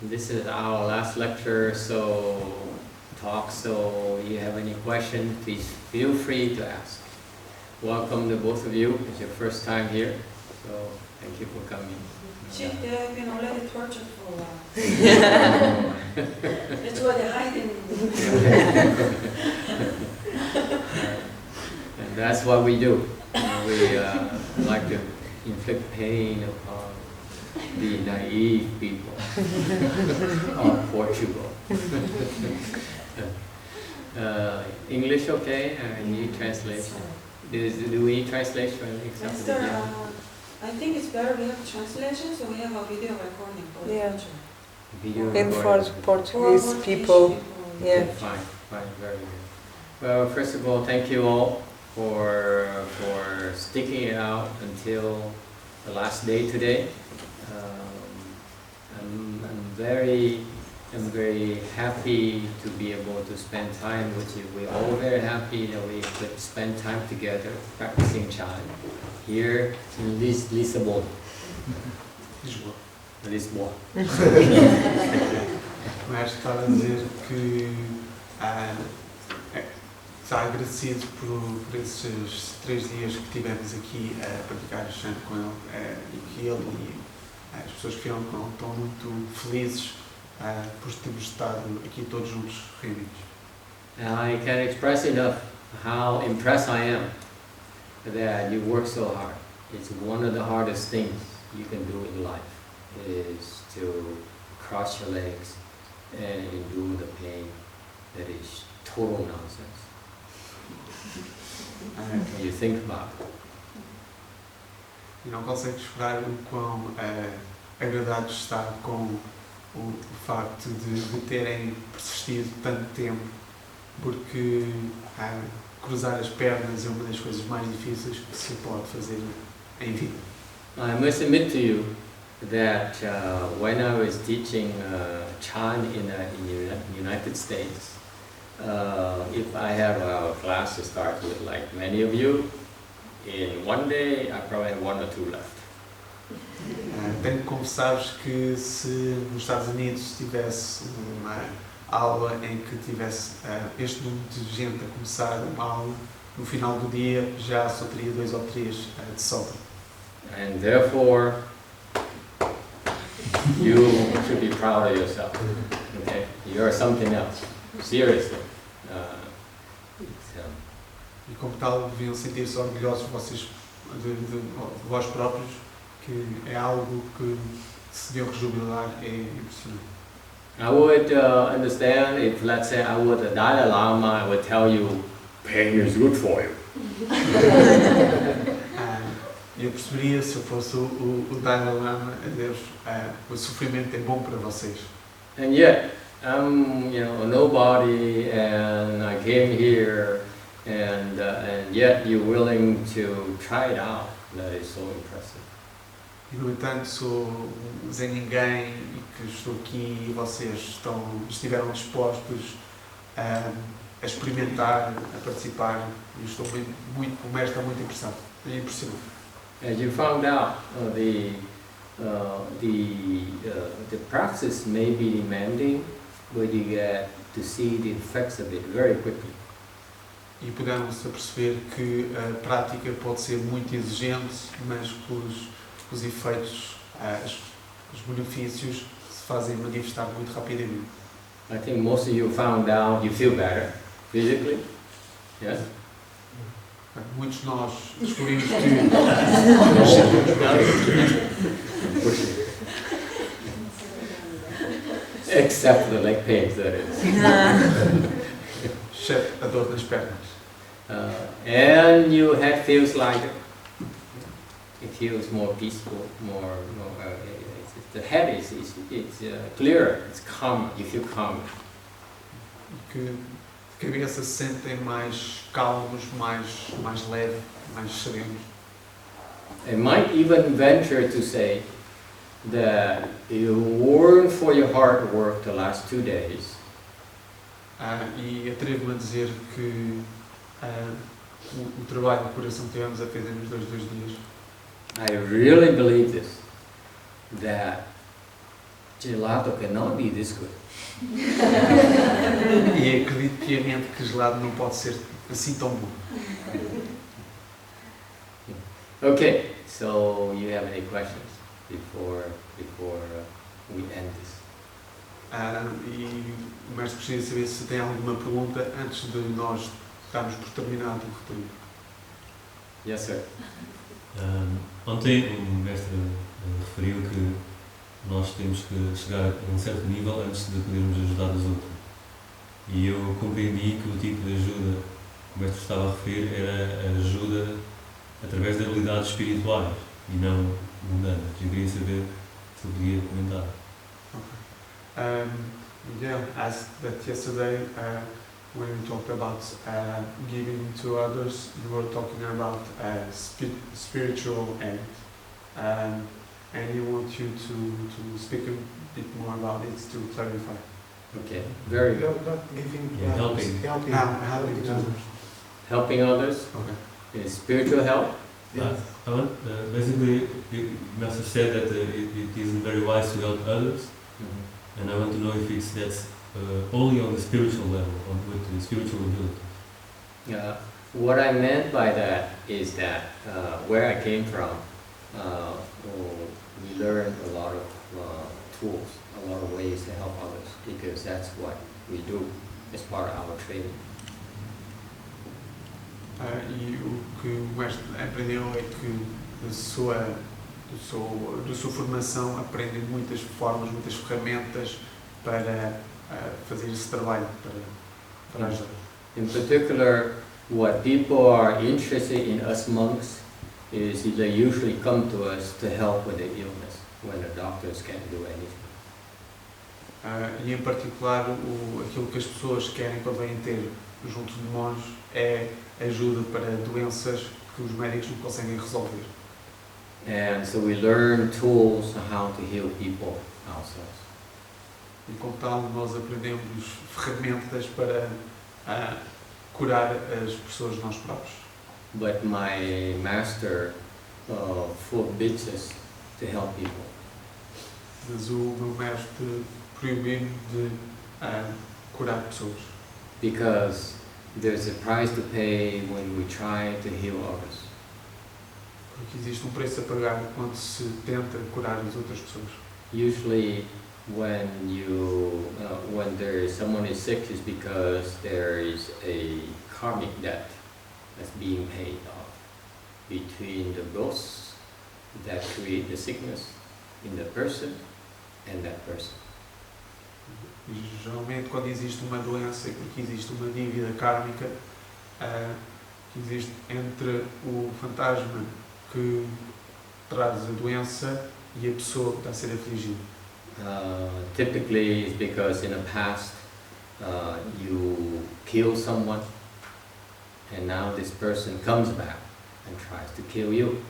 This is our last lecture, so you have any questions, please feel free to ask. Welcome to both of you. It's your first time here, so thank you for coming. They have been already tortured for a while. That's why they're hiding. And that's what we do. We like to inflict pain upon the naive people of Portugal. English okay? Need translation? Do we need translation? Master, I think it's better we have translation, so we have a video recording for the future. And for Portuguese people. Yeah. Fine, very good. Well, first of all, thank you all for sticking it out until the last day today. I'm very happy to be able to spend time with you. We're all very happy that we could spend time together practicing Chan here in Lisboa. Lisboa. O mestre estava a dizer que está agradecido por esses 3 dias que tivemos aqui a praticar o Chan com ele e que ele e as pessoas que vieram com ele estão muito felizes por termos estado aqui todos juntos reunidos. I can't express enough how impressed I am that you work so hard. It's one of the hardest things you can do in life is to cross your legs and endure the pain that is total nonsense. When you think about it. E não consegue esperar o quão agradados está com o facto de terem persistido tanto tempo, porque cruzar as pernas é uma das coisas mais difíceis que se pode fazer em vida. I must admit to you that when I was teaching Chan in the United States, if I had a class to start with like many of you, in one day I probably have 1 or 2 left. Tenho que confessar-vos que se nos Estados Unidos tivesse uma aula em que tivesse este número de gente a começar uma aula, no final do dia já só teria 2 ou 3 de sobra. And therefore, you should be proud of yourself. Okay, you are something else. Seriously. E como tal, deviam sentir-se orgulhosos de vós próprios, que é algo que se deviam rejubilar, é impressionante. I would understand if, let's say, I were the Dalai Lama, I would tell you, pain is good for you. Eu perceberia, se eu fosse o Dalai Lama, a Deus, o sofrimento é bom para vocês. And yet, I'm a nobody, and I came here, and yet you're willing to try it out. That is so impressive. E, no entanto, sou um Zé Ninguém e que estou aqui e vocês estiveram dispostos a experimentar, a participar. E estou o mestre está muito impressionado. As you found out, the practice may be demanding, but you get to see the effects of it very quickly. E puderam-se perceber que a prática pode ser muito exigente, mas os efeitos, os benefícios se fazem manifestar muito rapidamente. I think most of you found out you feel better physically. Yes? Muitos de nós descobrimos que except the leg pains, that is. exceto a dor nas pernas. And your head feels lighter. It feels more peaceful, the head is clearer, it's calmer, you feel calmer. Que a cabeça se sentem mais calmos, mais leve, mais serenos. I might even venture to say that you weren't for your hard work the last 2 days. E atrevo-me a dizer que o trabalho de coração que tivemos a fazer nos dois dias. I really believe this, that gelato cannot be this good. E acredito piamente que gelado não pode ser assim tão bom. Okay, so you have any questions before we end this? E o mestre gostaria de saber se tem alguma pergunta antes de nós darmos por terminado o retiro. Yes, sir. Ontem o mestre referiu que nós temos que chegar a um certo nível antes de podermos ajudar os outros. E eu compreendi que o tipo de ajuda que o mestre estava a referir era a ajuda através de habilidades espirituais e não mundanas. Eu queria saber se eu podia comentar. Miguel asked that yesterday when we talked about giving to others, you were talking about spiritual aid, and he wants you to speak a bit more about it to clarify. Okay, very good. Not giving, Yeah, helping. helping Helping Helping others Okay. is spiritual help. Yes. Basically, the master said that it isn't very wise to help others, and I want to know if that's only on the spiritual level, with the spiritual ability. What I meant by that is that where I came from, we learned a lot of tools, a lot of ways to help others, because that's what we do as part of our training. E o que o mestre aprendeu é que da sua formação aprende muitas formas, muitas ferramentas para fazer esse trabalho, para ajudar. In particular, what people are interested in us monks is they usually come to us to help with the illness when the doctors can't do anything. E em particular, aquilo que as pessoas querem quando vêm ter junto de monges é ajuda para doenças que os médicos não conseguem resolver. And so we learn tools on how to heal people ourselves. E como tal, nós aprendemos ferramentas para curar as pessoas nós próprios. But my master forbids us to help people. Mas o meu mestre proibiu-me de curar pessoas. Because there's a price to pay when we try to heal others. Porque existe preço a pagar quando se tenta curar as outras pessoas. Usually when someone is sick is because there is a karmic debt that's being paid off between the ghosts that create the sickness in the person and that person. E geralmente quando existe uma doença é porque existe uma dívida kármica que existe entre o fantasma que traz a doença e a pessoa que está a ser afligida. Typically it's because in the past you kill someone and now this person comes back and tries to kill you.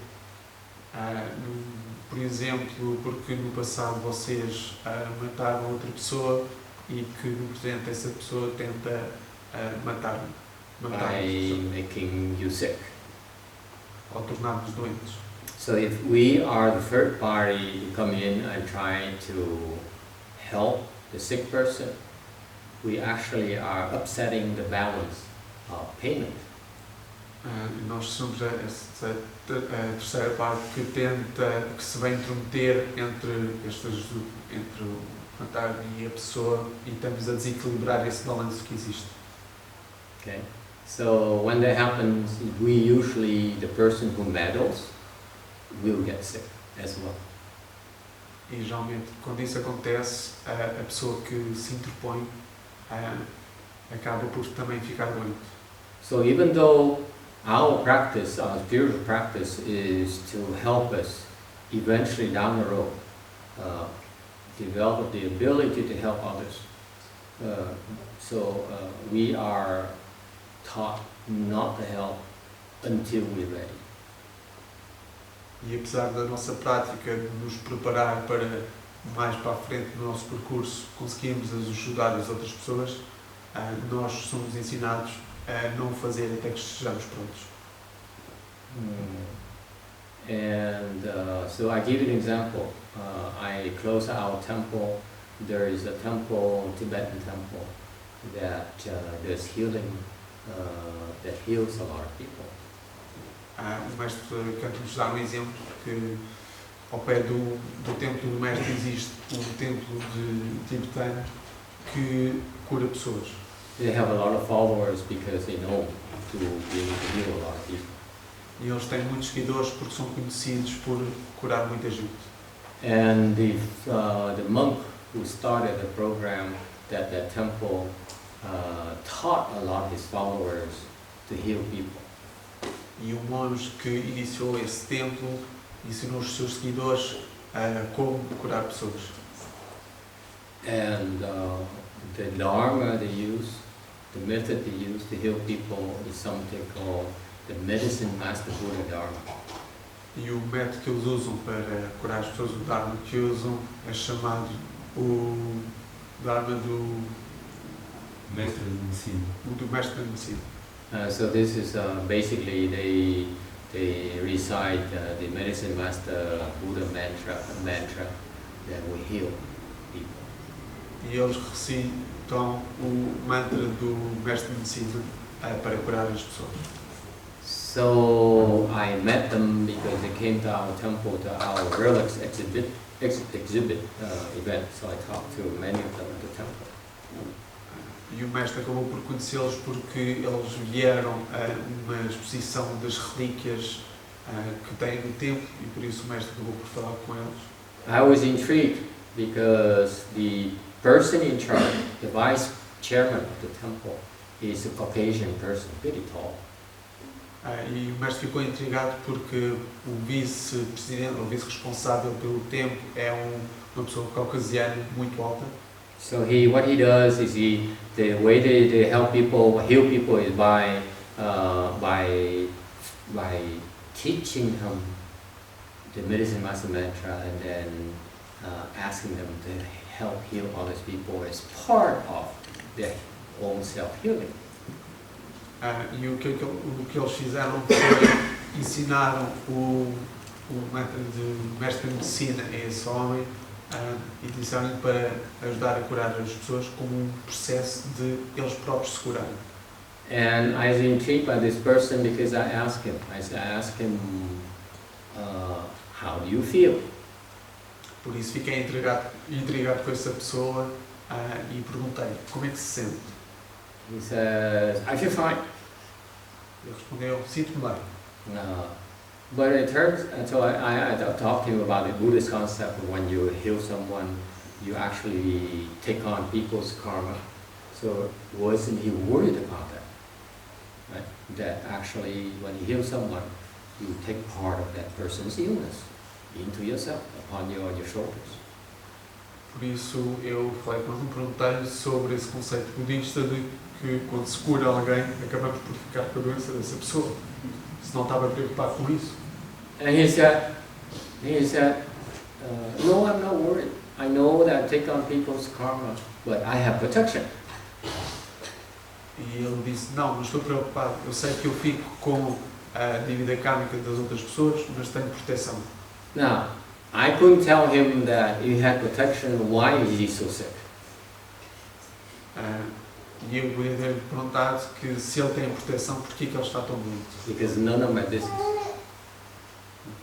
Por exemplo, porque no passado vocês mataram outra pessoa e que no presente essa pessoa tenta matar-vos. By making you sick. Ou tornar-vos doentes. So if we are the third party to come in and try to help the sick person, we actually are upsetting the balance of payment. Nós somos a terceira parte que se vai intrometer entre o fantasma e a pessoa e estamos a desequilibrar esse balanço que existe. Okay? So when that happens, we usually, the person who meddles, will get sick as well. E geralmente quando isso acontece, a pessoa que se interpõe acaba por também ficar doente. So even though our practice, our spiritual practice is to help us eventually down the road develop the ability to help others. So we are taught not to help until we're ready. E apesar da nossa prática de nos preparar para mais para a frente no nosso percurso conseguirmos ajudar as outras pessoas, nós somos ensinados a não fazer até que estejamos prontos. And so I give you an example. I close our temple. There is a temple, Tibetan temple, that does healing, that heals a lot of people. O mestre quer-nos dar um exemplo que ao pé do templo do mestre existe um templo tibetano que cura pessoas. They have a lot of followers because they know to be able to heal a lot of people. E eles têm muitos seguidores porque são conhecidos por curar muita gente. And the monk who started the program that temple taught a lot of his followers to heal people. E o monge que iniciou esse templo ensinou os seus seguidores como curar pessoas. And the dharma they use, the method they use to heal people is something called the medicine master Buddha Dharma. E o método que eles usam para curar as pessoas, o Dharma que usam, é chamado o Dharma do Mestre de medicina. do mestre da medicina. So this is basically they recite the medicine master Buddha mantra that will heal people. E eles recitam o mantra do mestre de medicina para curar as pessoas. So I met them because they came to our temple, to our relics exhibit event. So I talked to many of them at the temple. E o mestre acabou por conhecê-los porque eles vieram a uma exposição das relíquias que têm no templo e por isso o mestre acabou por falar com eles. I was intrigued because the person in charge, the vice chairman of the temple, is a Caucasian person, pretty tall. E o mestre ficou intrigado porque o vice-presidente, o vice-responsável pelo templo é uma pessoa caucasiana muito alta. So what he does is the way they help people, heal people is by teaching them the medicine master mantra and then asking them to help heal other people as part of their own self-healing. E o que eles fizeram foi ensinaram o método de mestre de medicina a esse homem e disseram-lhe para ajudar a curar as pessoas como um processo de eles próprios se curarem. And I was intrigued by this person because I asked him, how do you feel? Por isso fiquei intrigado com essa pessoa e perguntei, como é que se sente? He says, I feel fine. Ele respondeu, sinto-me bem. But in terms, so I talked to him about the Buddhist concept of when you heal someone, you actually take on people's karma. So wasn't he worried about that? Right? That actually when you heal someone, you take part of that person's illness into yourself, upon your shoulders. Por isso eu falei com ele, perguntei-lhe sobre esse conceito budista de que quando se cura alguém, acabamos por ficar com a doença dessa pessoa. Se não estava preocupado com isso. And he said, no, I'm not worried. I know that I take on people's karma, but I have protection. E ele disse, não estou preocupado. Eu sei que eu fico com a dívida kármica das outras pessoas, mas tenho proteção. Now, I couldn't tell him that he had protection. Why is he so sick? E eu podia ter perguntado que se ele tem proteção, porquê que ele está tão doente? Because none of my business.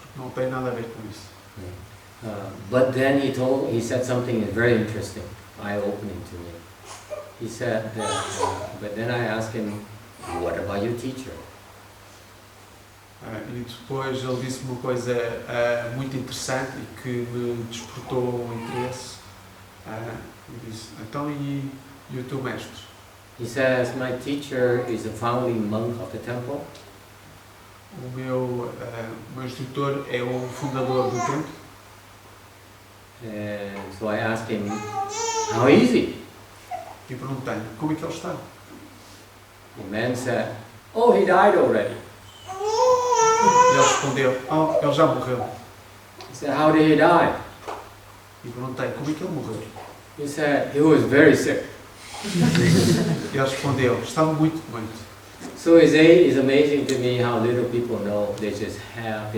Porque não tem nada a ver com isso. But then he said something very interesting, eye-opening to me. He said that, but then I asked him, what about your teacher? E depois ele disse-me uma coisa muito interessante e que me despertou um interesse. Ele disse, então e o teu mestre? He says, my teacher is a founding monk of the temple. O meu instrutor é o fundador do templo. And so I asked him, how is he? E perguntei-lhe, como é que ele está? The man said, oh, he died already. E ele respondeu, ele já morreu. He said, how did he die? E perguntei, como é que ele morreu? He said, he was very sick. E ele respondeu, estava muito doente. So it's amazing to me how little people know. They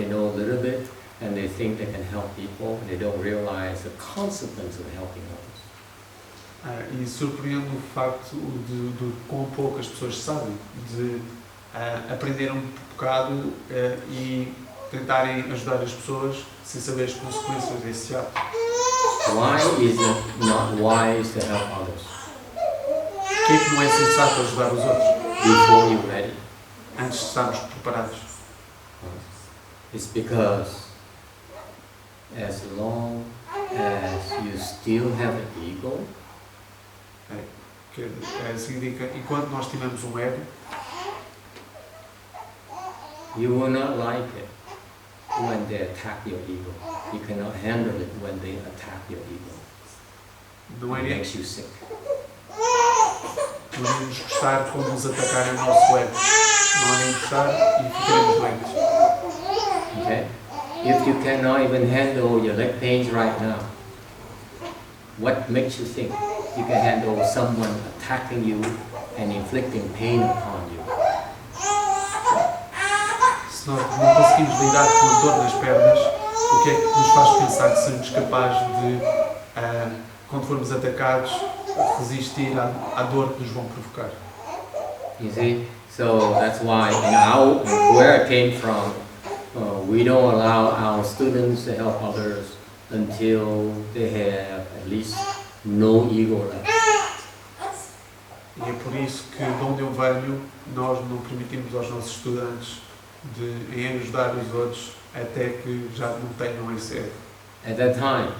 know a little bit, and they think they can help people. They don't realize the consequence of helping others. E surpreende o facto de quão poucas pessoas sabem, de aprender um bocado e tentarem ajudar as pessoas sem saber as consequências desse ato. Why is it not wise to help others Porquê que não é sensato ajudar os outros before you're ready? antes de estarmos preparados? It's because as long as you still have an ego, Que significa, enquanto nós tivermos um ego, you will not like it when they attack your ego. You cannot handle it when they attack your ego. não It é makes you sick. não iremos gostar quando nos atacarem o nosso ego. Não iremos gostar e ficaremos doentes. Okay? If you cannot even handle your leg pains right now, what makes you think you can handle someone attacking you and inflicting pain upon you? Se nós não conseguimos lidar com a dor nas pernas, o que é que nos faz pensar que seremos capazes de, quando formos atacados, resistir à dor que nos vão provocar? You see? So that's why where I came from, we don't allow our students to help others until they have at least no ego left. E é por isso que, de onde eu venho, nós não permitimos aos nossos estudantes em ajudar os outros até que já não tenham esse ego. At that time,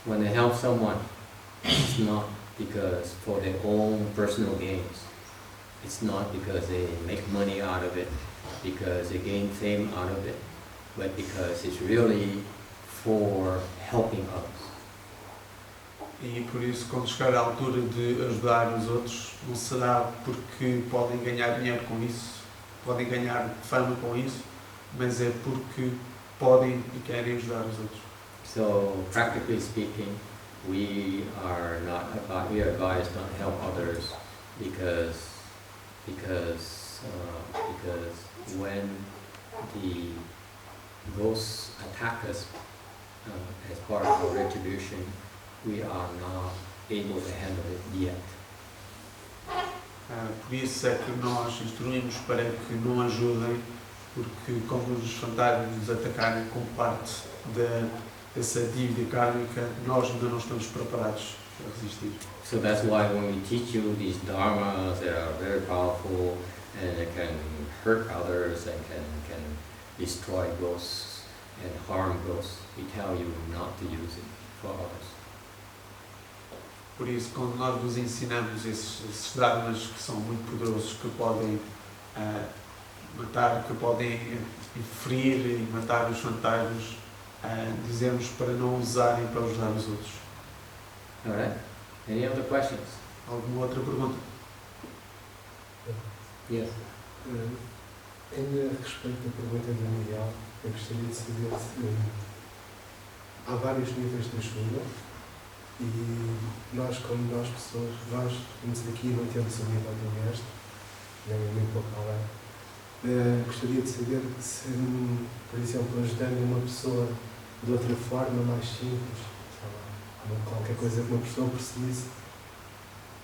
when they help someone, it's not because for their own personal gains. It's not because they make money out of it, because they gain fame out of it, but because it's really for helping others. E por isso, quando chegar à altura de ajudar os outros, não será porque podem ganhar dinheiro com isso, podem ganhar fama com isso, mas é porque podem e querem ajudar os outros. So, practically speaking, we are advised not to help others because when the ghosts attack us as part of our retribution, we are not able to handle it yet. Por isso é que nós instruímos para que não ajudem, porque como os fantasmas nos atacarem como parte dessa dívida kármica, nós ainda não estamos preparados para resistir. So that's why when we teach you these dharmas that are very powerful and that can hurt others and can destroy ghosts and harm ghosts, we tell you not to use it for others. Por isso, quando nós vos ensinamos esses dharmas que são muito poderosos, que podem matar, que podem ferir e matar os fantasmas, dizemos para não usarem para ajudar os outros. Alright? Any other questions? Alguma outra pergunta? Yes. Ainda a respeito da pergunta do Miguel, eu gostaria de saber se há vários níveis de ajuda e nós, como nós pessoas, nós estamos aqui e não temos o nível do mestre, nem pouco além. Gostaria de saber se, por exemplo, ajudando uma pessoa de outra forma, mais simples, qualquer coisa que uma pessoa precise,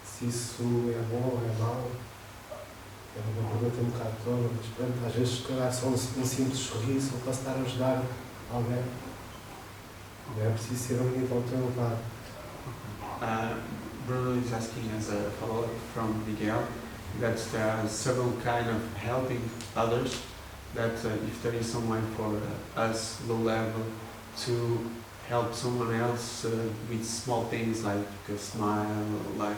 se isso é bom ou é mau. É uma pergunta um bocado tola, mas pronto, às vezes se calhar só um simples sorriso ou posso estar a ajudar alguém. Não é preciso ser um nível tão elevado. Bruno is asking as a follow-up from Miguel that there are several kind of helping others, that if there is some way for us low level to help someone else with small things like a smile, like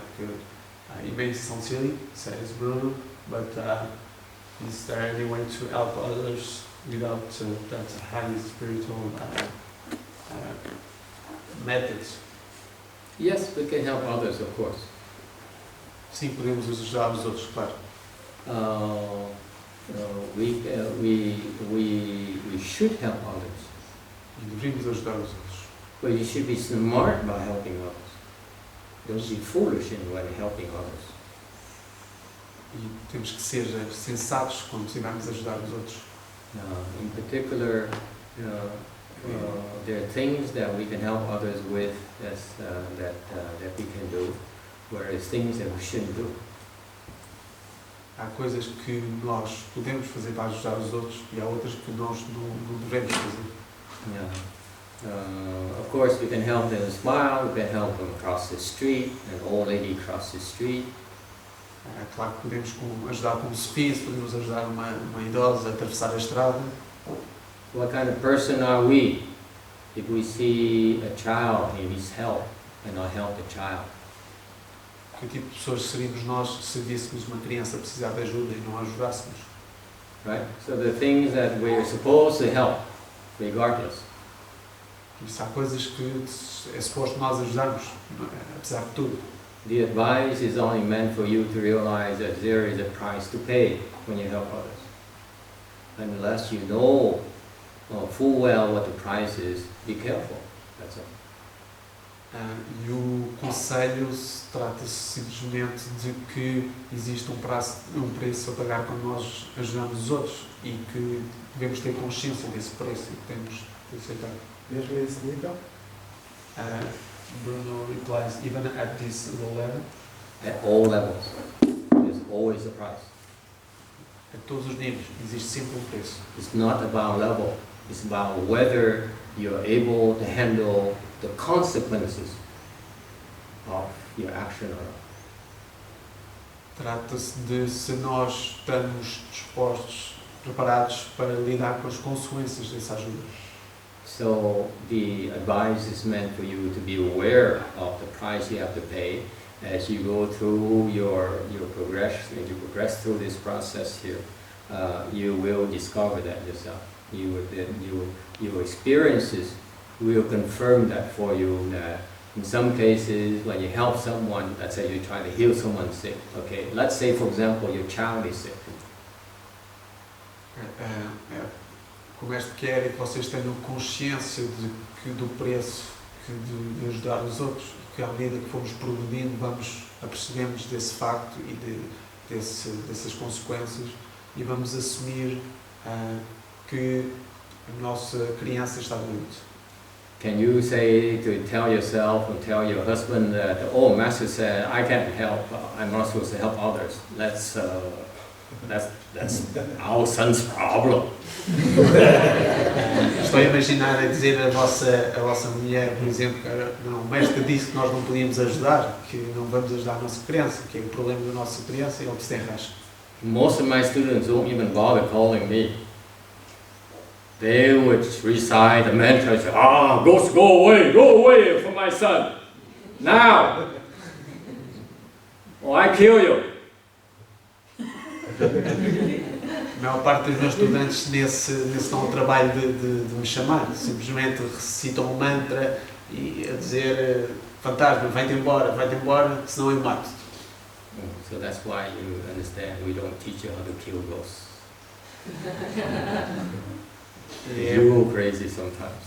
it may sound silly, says Bruno, but is there any way to help others without that high spiritual methods? Yes, we can help others, of course. Sim, podemos ajudar os outros, claro. We should help others, E deveríamos ajudar os outros. but you should be smart about helping others. Don't be foolish in when helping others. e temos que ser sensatos quando estivermos a ajudar os outros. In particular, there are things that we can help others with that we can do, whereas things that we shouldn't do. Há coisas que nós podemos fazer para ajudar os outros e há outras que nós não devemos fazer. Of course, we can help them smile, we can help them cross the street, an old lady cross the street. É claro que podemos ajudar com um sorriso, podemos ajudar uma idosa a atravessar a estrada. What kind of person are we if we see a child who needs help and not help the child? Que tipo de pessoas seríamos nós se víssemos uma criança precisar de ajuda e não a ajudássemos? Right? So the things that we are supposed to help, regardless. Por isso há coisas que é suposto nós ajudarmos, apesar de tudo. The advice is only meant for you to realize that there is a price to pay when you help others. Unless you know full well what the price is, be careful. That's all. E o conselho trata-se simplesmente de que existe um preço a pagar quando nós ajudamos os outros e que devemos ter consciência desse preço e que temos de aceitar. Mesmo a esse nível? Bruno replies, even at this low level? At all levels, there's always a price. A todos os níveis, existe sempre um preço. It's not about level, it's about whether you're able to handle the consequences of your action or not. Trata-se de se nós estamos dispostos, preparados para lidar com as consequências dessa ajuda. So the advice is meant for you to be aware of the price you have to pay as you go through your progression. As you progress through this process here, you will discover that yourself. Your experiences will confirm that for you. That in some cases, when you help someone, let's say you try to heal someone sick. Okay, let's say for example your child is sick. O que o Mestre quer é que vocês tenham consciência do preço de ajudar os outros e que à medida que formos progredindo vamos apercebemos desse facto e dessas consequências e vamos assumir que a nossa criança está doente. Can you say to tell yourself or tell your husband that, oh, Master said I can't help, I'm not supposed to help others. That's our son's problem. Estou a imaginar a dizer a vossa mulher, por exemplo, que não, o Mestre disse que nós não podíamos ajudar, que não vamos ajudar a nossa criança, que é o problema da nossa criança e ele que se enrasca. Most of my students don't even bother calling me. They would recite the mantra and say, go away from my son. Now! Or I kill you. A maior parte dos meus estudantes nesse não trabalho de me chamar, simplesmente recitam um mantra e a dizer fantasma, vai-te embora, senão eu mato. So that's why you understand we don't teach you how to kill ghosts. You go crazy sometimes.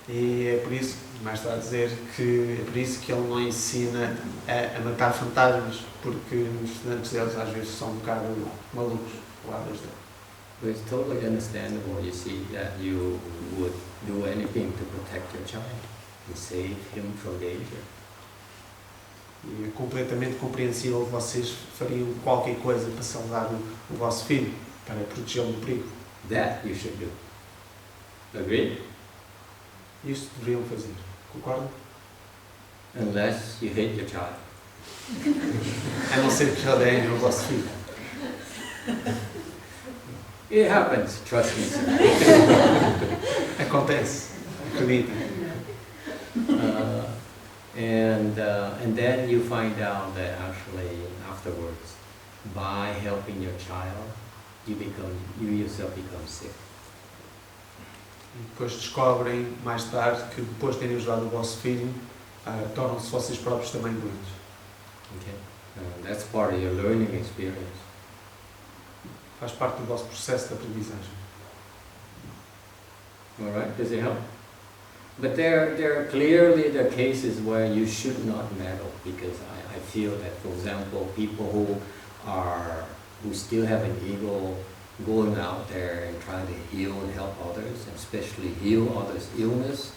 E é por isso, mais está a dizer que é por isso que ele não ensina a matar fantasmas, porque os estudantes deles às vezes são um bocado malucos, palavras dele. But it's totally understandable, you see, that you would do anything to protect your child and save him from danger. E é completamente compreensível que vocês fariam qualquer coisa para salvar o vosso filho, para protegê-lo do perigo. That you should do. Agree? Isto deveriam fazer. Concordam? Unless you hate your child. A não ser que odeiem o vosso filho. It happens, trust me. Acontece. Acreditem. And then you find out that actually afterwards, by helping your child, you yourself become sick. E depois descobrem, mais tarde, que depois de terem ajudado o vosso filho, tornam-se vocês próprios também doentes. Okay? That's part of your learning experience. Faz parte do vosso processo de aprendizagem. All right? Does it help? But there are clearly the cases where you should not meddle, because I feel that, for example, people who still have an ego, going out there and trying to heal and help others, and especially heal others' illness,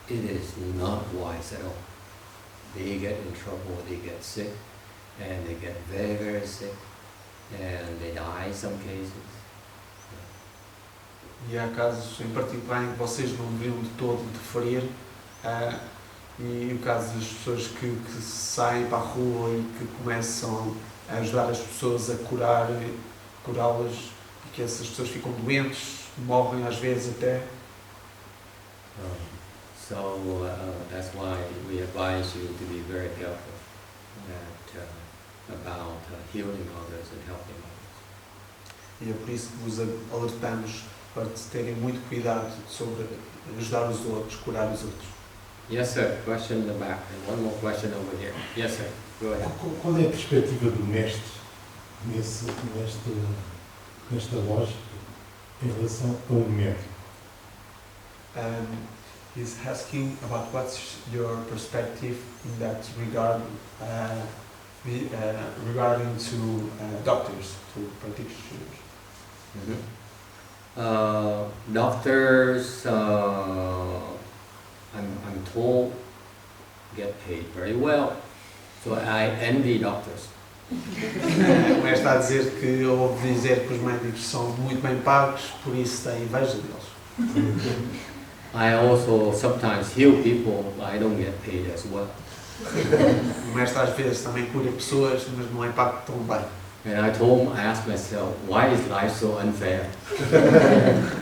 it is not wise at all. They get in trouble, they get sick, and they get very, very sick, and they die in some cases. E há casos em particular em que vocês não deveriam de todo interferir, e o caso das pessoas que saem para a rua e que começam a ajudar as pessoas a curá-las, e que essas pessoas ficam doentes, morrem às vezes até. That's why we advise you to be very careful about healing others and helping others. E é por isso que vos alertamos para terem muito cuidado sobre ajudar os outros, curar os outros. Yes, sir. Question in the back, and one more question over here. Yes, sir. Go ahead. Qual é a perspectiva do mestre nesta lógica em relação ao médico? He's asking about what's your perspective in that regard, regarding to doctors, to practitioners. Doctors, I'm told, get paid very well, so I envy doctors. O mestre está a dizer que ouve dizer que os médicos são muito bem pagos, por isso tem inveja deles. I also sometimes heal people, but I don't get paid as well. O mestre às vezes também cura pessoas, mas não é pago tão bem. And I asked myself, why is life so unfair?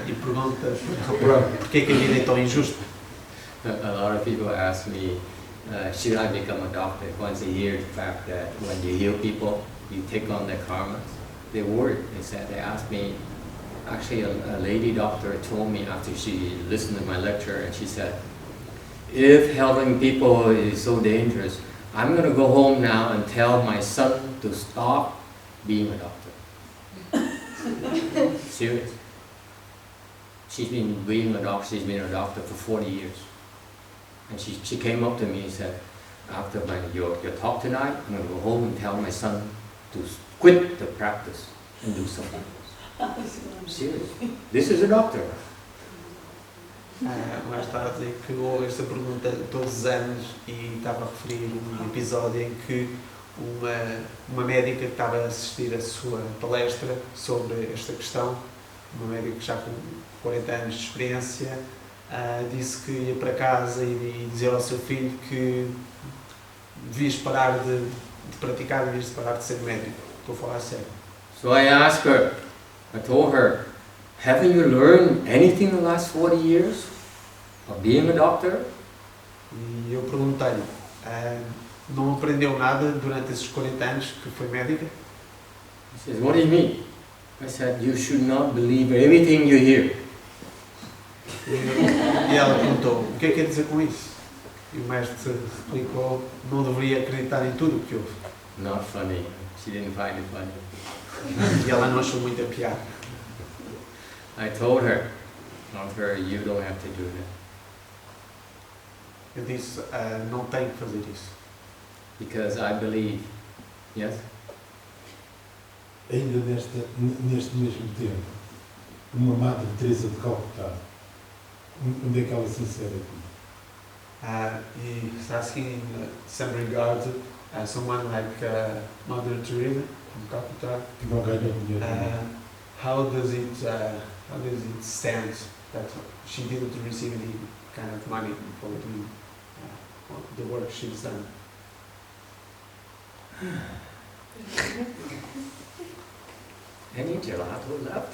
E pergunta porque é que a vida é tão injusta. A lot of people ask me, should I become a doctor? Once a year, the fact that when you heal people, you take on their karmas. They're worried. They asked me, actually a lady doctor told me after she listened to my lecture, and she said, if helping people is so dangerous, I'm going to go home now and tell my son to stop being a doctor. Serious. She's been being a doctor, she's been a doctor for 40 years. And she came up to me and said, after your talk tonight, I'm going to go home and tell my son to quit the practice and do something else. Serious. This is a doctor. Mais tarde que houve esta pergunta todos os anos e estava a referir um episódio em que uma médica que estava a assistir a sua palestra sobre esta questão, uma médica já com 40 anos de experiência, disse que ia para casa e dizer ao seu filho que devias parar de praticar, devias parar de ser médico. Estou a falar a sério. So I told her, haven't you learned anything in the last 40 years of being a doctor? E eu perguntei-lhe, não aprendeu nada durante esses 40 anos que foi médica? He says, what do you mean? I said, you should not believe everything you hear. E ela perguntou, o que é que quer dizer com isso? E o mestre explicou, não deveria acreditar em tudo o que ouve. Not funny. She didn't find it funny. E ela não achou muita piada. I told her, you don't have to do that. Eu disse, não tem que fazer isso. Because I believe, yes? Ainda neste mesmo tempo, uma Madre Teresa de Calcutá, onde é que ela se insere aqui? He's asking in some regard someone like Mother Teresa from Calcutta. Que não ganha dinheiro. How does it stand that she didn't receive any kind of money for doing the work she's done? Any gelato left?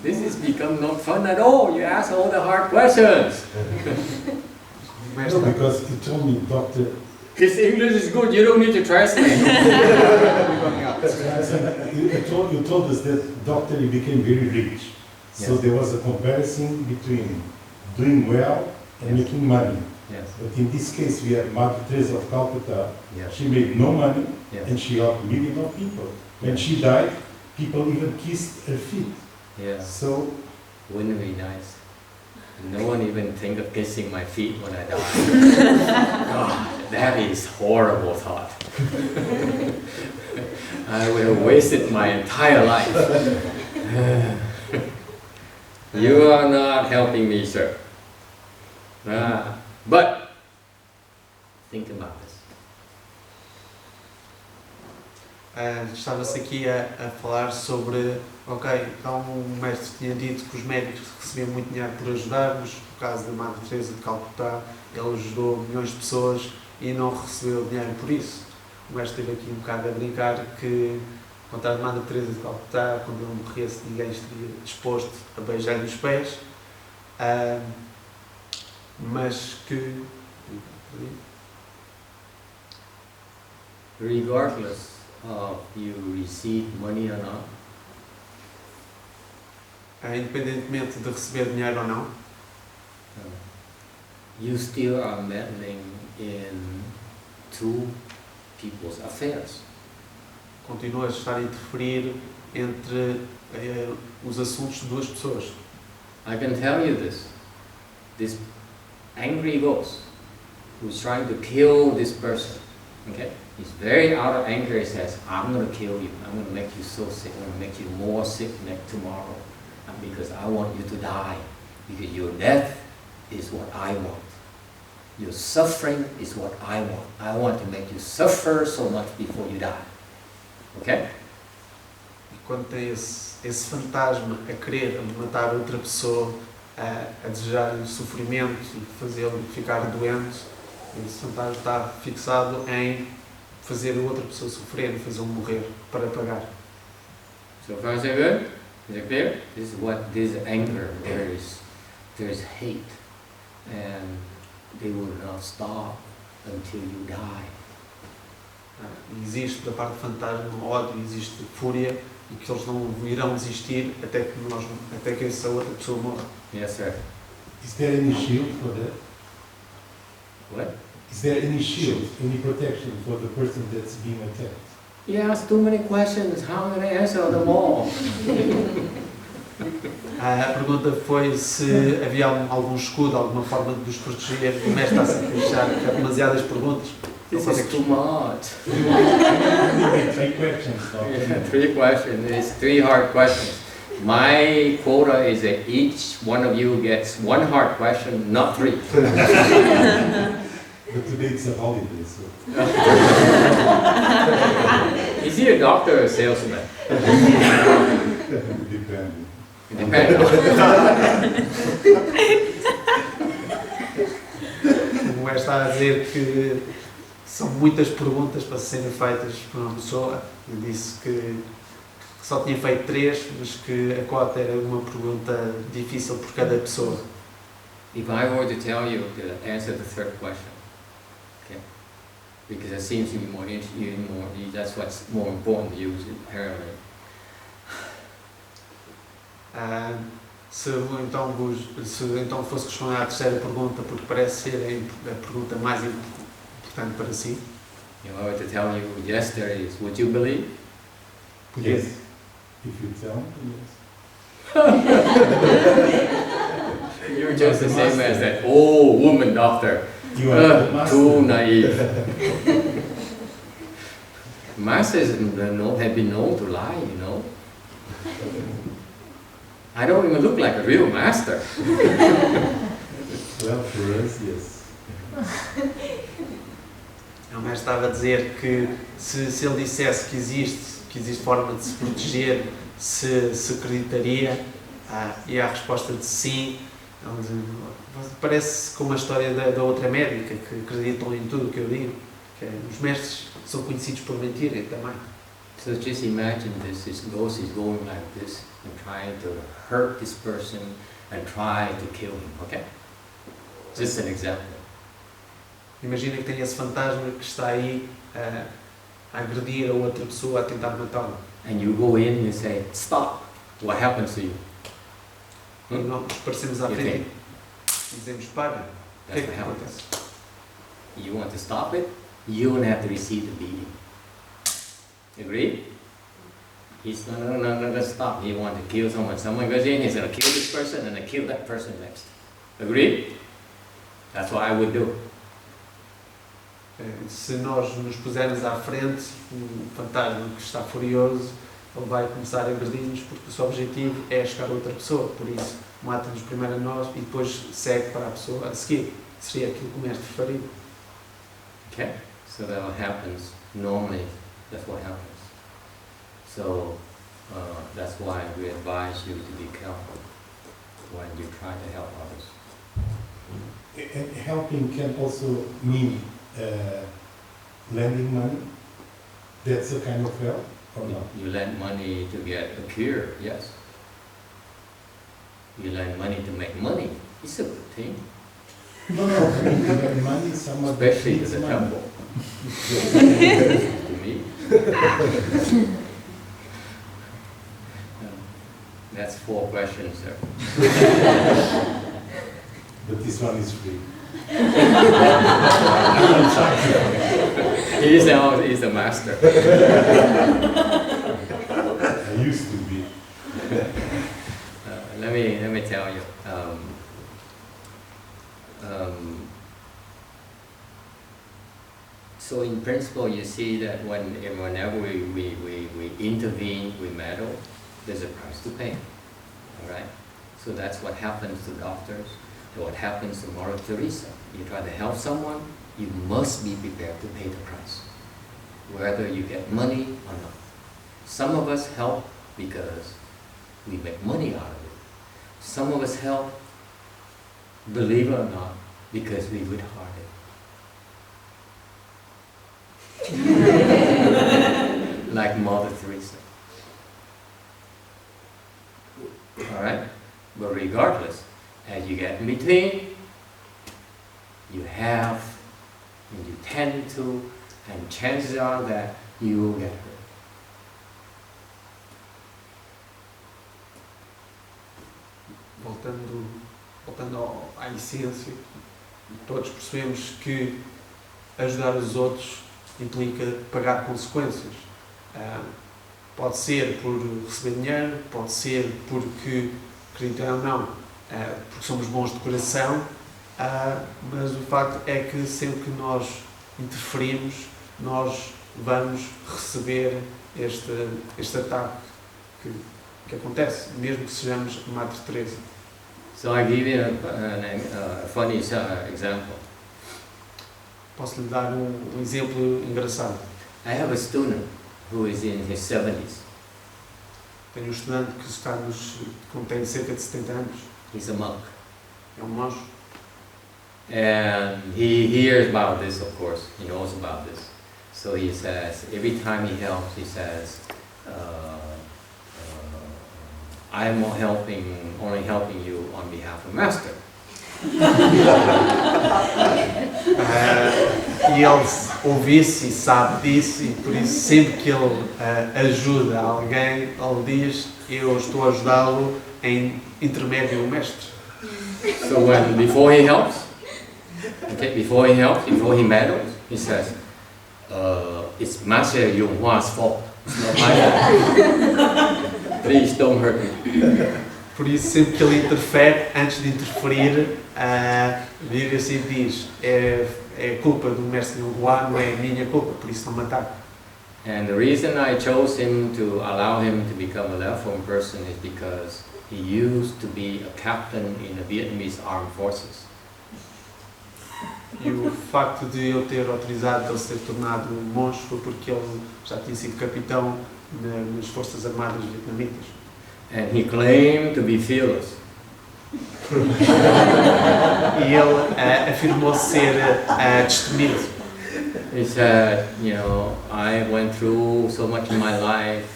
This has become not fun at all. You ask all the hard questions. No, because he told me, Doctor, His English is good. You don't need to translate. you told us that Doctor, he became very rich. So Yes. there was a comparison between doing well and Yes. making money. Yes. But in this case, we have Mother Teresa of Calcutta. Yes. She made no money Yes. and she helped millions of people. When she died, people even kissed her feet. Yeah. So Wouldn't it be nice? No one even think of kissing my feet when I die. God, that is horrible thought. I would have wasted my entire life. You are not helping me, sir. But think about this. Estava-se aqui a falar sobre, ok, então o mestre tinha dito que os médicos recebiam muito dinheiro por ajudar-nos, no caso da Madre Teresa de Calcutá, ele ajudou milhões de pessoas e não recebeu dinheiro por isso. O mestre esteve aqui um bocado a brincar que, ao contrário de Madre Teresa de Calcutá, quando ele morresse ninguém estaria disposto a beijar-lhe os pés, mas que, Regardless of you receive money or not, independentemente de receber dinheiro ou não, you still are meddling in two people's affairs. continua a estar a interferir entre os assuntos de duas pessoas. I can tell you this. This angry ghost who's trying to kill this person, okay? He's very out of anger. He says, I'm going to kill you. I'm going to make you so sick. I'm going to make you more sick next tomorrow. Because I want you to die. Because your death is what I want. Your suffering is what I want. I want to make you suffer so much before you die. Okay? E quando tem esse fantasma a querer matar outra pessoa, a desejar-lhe sofrimento e fazê-lo ficar doente, esse fantasma está fixado em fazer a outra pessoa sofrer e fazê-lo morrer para pagar. So far so good? Is it clear? This is what this anger, there is hate, and they will not stop until you die. Existe da parte do fantasma ódio, existe fúria e que eles não irão desistir até que essa outra pessoa morra. Yes, sir. Is there any shield for that? What? Is there any shield, any protection for the person that's being attacked? You ask too many questions. How am I going to answer them all? A pergunta foi se havia algum escudo, alguma forma de os proteger. O mestre está-se a queixar que há demasiadas perguntas. This is too much. Three questions. Yeah, 3 questions. It's 3 hard questions. My quota is that each one of you gets 1 hard question, not 3. But today it's a holiday, so. Is he a doctor or a salesman? Depending. It depends. O mestre está a dizer que são muitas perguntas para serem feitas por uma pessoa. Ele disse que só tinha feito 3, mas que a cota era uma pergunta difícil por cada pessoa. If I were to tell you to answer the 3rd question, okay, because it seems to be that's what's more important to you, apparently. Se então fosse responder à 3ª pergunta, porque parece ser a pergunta mais importante para si. If I were to tell you, yes, there is, would you believe? Yes. If you tell me, yes. You're just the same as that old woman doctor. You are the master. Too naive. Masters have been known to lie, you know. I don't even look like a real master. Well, for us, yes. O mestre estava a dizer que se ele dissesse que existe forma de se proteger, se acreditaria, e a resposta de sim. Parece como a história da outra médica, que acreditam em tudo o que eu digo, que os mestres são conhecidos por mentirem também. So just imagine this ghost is going like this and trying to hurt this person and try to kill him, okay? Just an example. Imagina que tem esse fantasma que está aí a agredir a outra pessoa, a tentar matá-la. And you go in and you say, stop. What happens to you? E nós parecemos à You frente think? e dizemos, para, o que é That's que what happens. acontece? You want to stop it? You're going to have to receive the beating. Agree? He's no, stop. He wants to kill someone. Someone goes in, he's going to kill this person and then kill that person next. Agree? That's what I would do. Se nós nos pusermos à frente, um fantasma que está furioso, ele vai começar a agredir-nos porque o seu objetivo é chegar a outra pessoa. Por isso, mata-nos primeiro a nós e depois segue para a pessoa a seguir. Seria aquilo que o mestre faria. Okay? So that what happens. Normally, that's what happens. So that's why we advise you to be careful when you try to help others. And helping can also mean lending money. That's a kind of help, or not? You lend money to get a cure, yes. You lend money to make money. It's a good thing. No, I mean, you lend money, someone Especially to needs the money. temple. To me. That's 4 questions, sir. But this one is free. He's the master. I used to be. Let me tell you. So in principle, you see that whenever we intervene, we meddle, there's a price to pay. All right. So that's what happens to doctors. What happens to Mother Teresa. You try to help someone, you must be prepared to pay the price, whether you get money or not. Some of us help because we make money out of it. Some of us help, believe it or not, because we good hearted. Like Mother Teresa. Alright? But regardless, as you get in between, you have, and you tend to, and chances are that you will get hurt. Voltando à essência, todos percebemos que ajudar os outros implica pagar consequências. Pode ser por receber dinheiro, pode ser porque, acreditam ou não, porque somos bons de coração, mas o facto é que sempre que nós interferimos, nós vamos receber este ataque que acontece, mesmo que sejamos Madre Teresa. So I give you a funny example. Posso lhe dar um exemplo engraçado. I have a student who is in his 70s. Tenho um estudante que tem cerca de 70 anos. He's a monk. É um monge. And he hears about this, of course. He knows about this. So he says, every time he helps, he says, I am only helping you on behalf of Master. E ele ouve isso e sabe disso, e por isso sempre que ele ajuda alguém, ele diz, eu estou a ajudá-lo em intermédio do Mestre. So before he helps, before he meddles, he says, it's Master YongHua's fault. It's not my fault. Please don't hurt me. Por isso, sempre que ele interfere, antes de interferir, vira-se e diz, é culpa do Mestre YongHua, não é minha culpa, por isso não me ataque. And the reason I chose him to allow him to become a left-wing person is because he used to be a captain in the Vietnamese armed forces. E o facto de eu ter autorizado ele ser tornado monge foi porque ele já tinha sido capitão nas Forças Armadas Vietnamitas. And he claimed to be fearless. E ele afirmou ser destemido. He said, I went through so much in my life.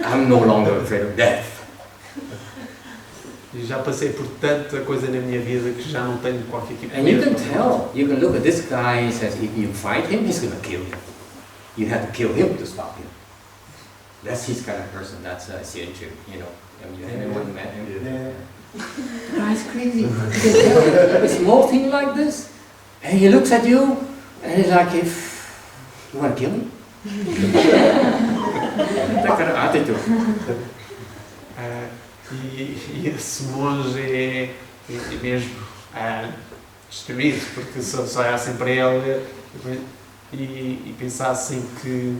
I'm no longer afraid of death. E já passei por tanta coisa na minha vida que já não tenho qualquer tipo de And you medo. can tell. You can look at this guy. He says, if you fight him, he's going to kill you. You have to kill him to stop him. That's his kind of person. That's Xianchu, Have you anyone met him? Yeah. The guy's crazy. A small thing like this, and he looks at you, and he's like, if you want to kill me? That kind of attitude. E esse monge e mesmo destemido, porque se olhassem para ele e pensassem que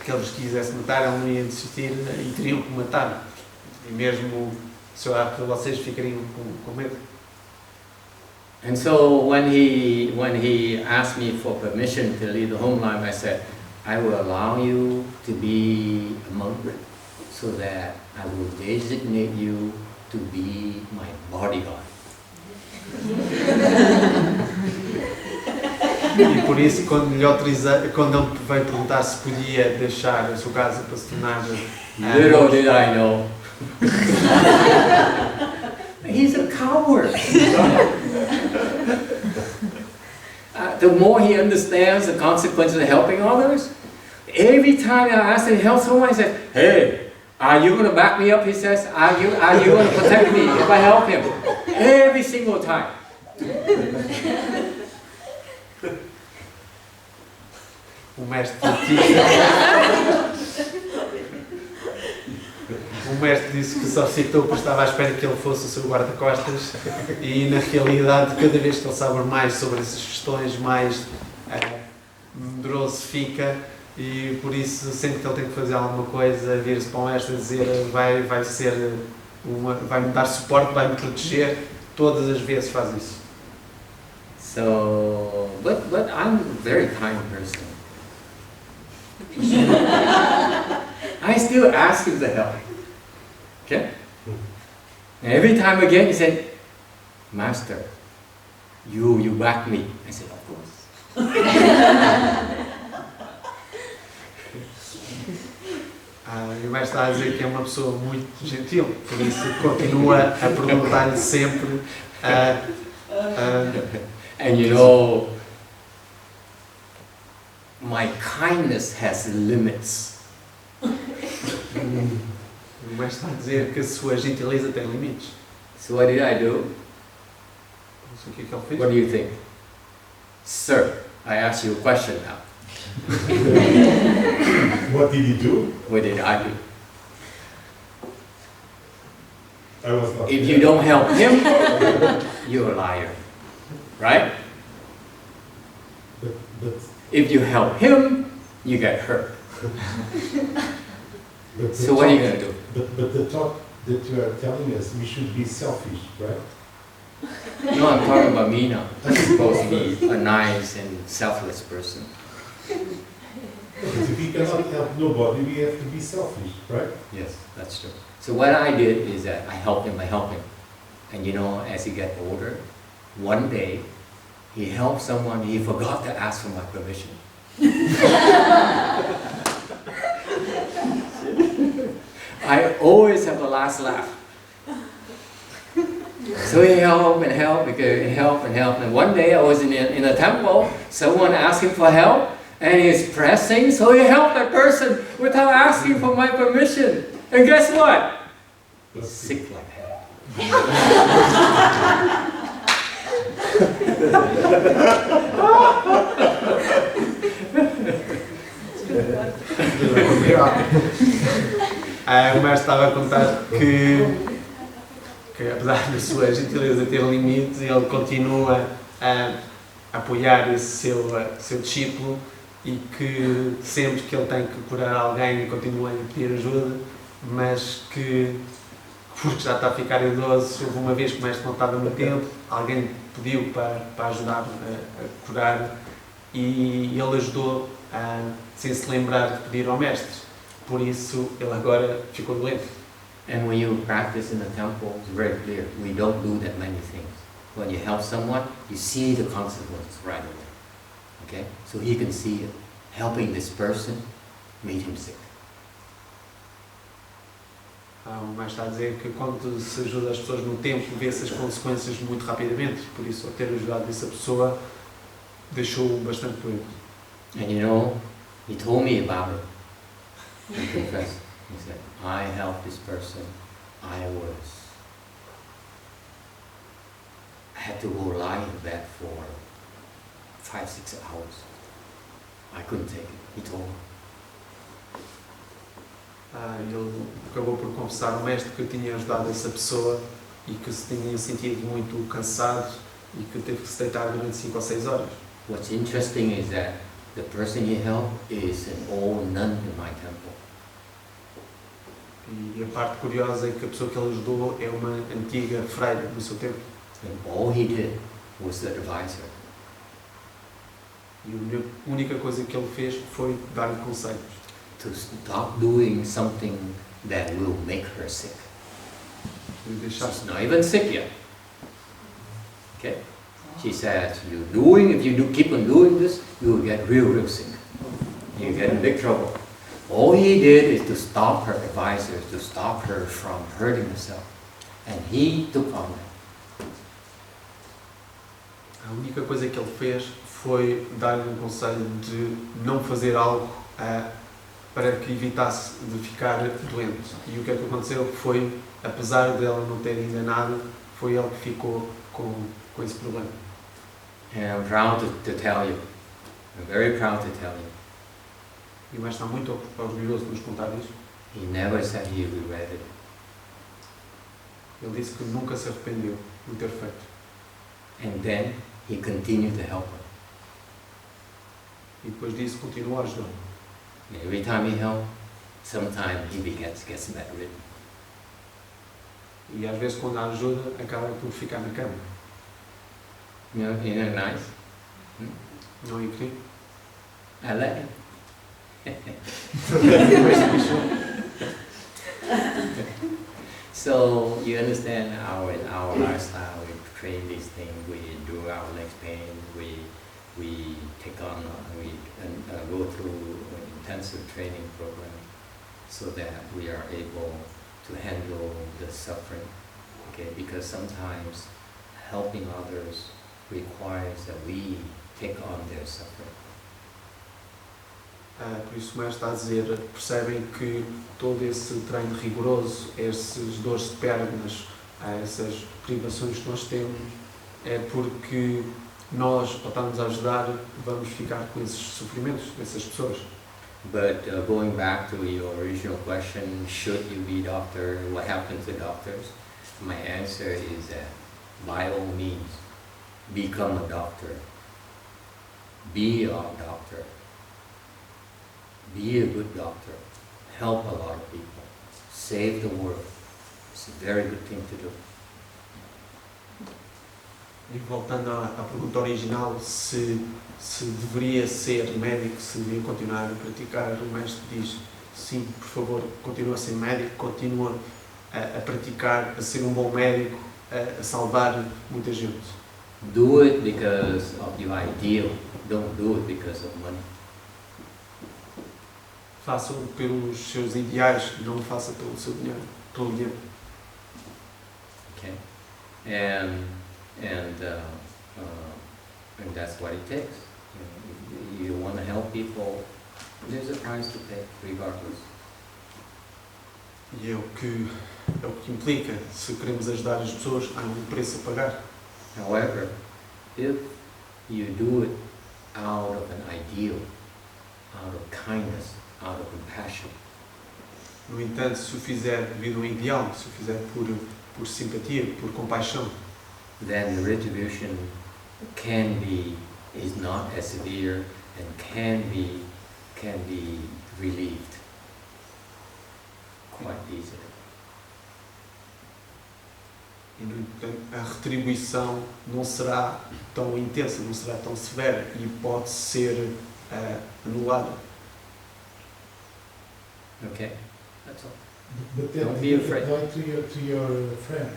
eles quisessem matar, ele não ia desistir e teriam que matar. E mesmo se olhar para vocês, ficariam com medo. And so when he asked me for permission to leave the home life, I said, I will allow you to be a monk so that I will designate you to be my bodyguard. E por isso, quando ele veio perguntar se podia deixar a sua casa para se tornar... Little did I know. He's a coward. The more he understands the consequences of helping others, every time I ask him to help someone, he says, hey, are you going to back me up? He says, are you going to protect me if I help him? Every single time. O mestre disse que só citou porque estava à espera que ele fosse o seu guarda-costas e, na realidade, cada vez que ele sabe mais sobre essas questões, mais medroso fica e, por isso, sempre que ele tem que fazer alguma coisa, vir-se para o mestre e dizer vai-me dar suporte, vai-me proteger, todas as vezes faz isso. So, but I'm a very kind person. I still ask him to help. Okay? And every time again he said, Master, you back me. I said, of course. E o mestre está a dizer que é uma pessoa muito gentil, por isso continua a perguntar-lhe sempre. And you know, my kindness has limits. O mestre está a dizer que a sua gentileza tem limites. So what did I do? Não sei o que é que ele fez. What do you think? Sir, I ask you a question now. What did he do? What did I do? I was not If there. you don't help him, you're a liar. Right? But If you help him, you get hurt. the So what are you talk- going to do? But the talk that you are telling us, we should be selfish, right? No, I'm talking about me now. I'm supposed to be a nice and selfless person. Because if we cannot help nobody, we have to be selfish, right? Yes, that's true. So what I did is that I helped him. And you know, as he got older, one day, he helped someone, he forgot to ask for my permission. I always have the last laugh. So he helped and helped, and one day I was in a temple, someone asked him for help, and he's pressing, so he helped that person without asking for my permission. And guess what? He's sick like hell. O mestre estava a contar que apesar da sua gentileza ter limites, ele continua a apoiar esse seu discípulo e que sempre que ele tem que curar alguém continua a pedir ajuda, mas que porque já está a ficar idoso, houve uma vez que o mestre não estava no tempo, alguém pediu para ajudar a curar e ele ajudou sem se lembrar de pedir ao mestre. Por isso ele agora ficou doente. And when you practice in the temple, it's very clear. We don't do that many things. When you help someone, you see the consequence right away. Okay? So he can see it. Helping this person made him sick. O mestre está a dizer que quando se ajuda as pessoas no tempo, vê-se as consequências muito rapidamente. Por isso, ao ter ajudado essa pessoa, deixou-o bastante doente. And you know, he told me about it. He confessed. He said, I helped this person. I had to go lie in bed for 5-6 hours. I couldn't take it. He told me. Ele acabou por confessar ao mestre que eu tinha ajudado essa pessoa e que se tinha sentido muito cansado e que teve que se deitar durante 5 ou 6 horas. What's interesting is that the person he helped is an old nun in my temple. E a parte curiosa é que a pessoa que ele ajudou é uma antiga freira no seu tempo. And all he did was advise her. E a única coisa que ele fez foi dar-lhe conselhos. To stop doing something that will make her sick. De deixar She's not even sick yet. Okay? She says, if you keep on doing this, you will get real sick. You get in big trouble. All he did is to stop her advisors, to stop her from hurting herself. And he took on that. A única coisa que ele fez foi dar-lhe um conselho de não fazer algo para que evitasse de ficar doente. E o que é que aconteceu foi, apesar dela não ter ainda nada, foi ele que ficou com esse problema. And I'm proud to tell you, I'm very proud to tell you, E o mestre está muito orgulhoso de nos contar isso. he never said he regretted it. Ele disse que nunca se arrependeu de ter feito. And then he continued to help her. E depois disso continuou a ajudar. Every time he helped, sometimes he gets bedridden. E às vezes quando a ajuda, acaba por ficar na cama. Isn't that nice? Não é incrível? I let him. So you understand in our lifestyle, we train these things, we do our legs pain, we take on, go through an intensive training program so that we are able to handle the suffering. Okay, because sometimes helping others requires that we take on their suffering. Por isso o mestre está a dizer, percebem que todo esse treino rigoroso, essas dores de pernas, essas privações que nós temos, é porque nós, ao estarmos a ajudar, vamos ficar com esses sofrimentos dessas pessoas. But going back to your original question, should you be a doctor? What happens to doctors? My answer is that by all means, become a doctor. Be a doctor. Be a good doctor. Help a lot of people. Save the world. It's a very good thing to do. E voltando à pergunta original, se deveria ser médico, se deveria continuar a praticar, o mestre diz, sim, por favor, continua a ser médico, continua a praticar, a ser um bom médico, a salvar muita gente. Do it because of your ideal. Don't do it because of money. Faça pelos seus ideais, não faça pelo seu dinheiro, pelo dinheiro. Okay? And that's what it takes. You want to help people, there's a price to pay, regardless. E é o que implica, se queremos ajudar as pessoas, há um preço a pagar. However, if you do it out of an ideal, out of kindness, out of compassion, No entanto, se o fizer devido a um ideal, se o fizer por simpatia, por compaixão, then the retribution is not as severe and can be relieved quite easily. e, no entanto, a retribuição não será tão intensa, não será tão severa e pode ser anulada. Okay, that's all. But Don't be afraid. Apply to your friend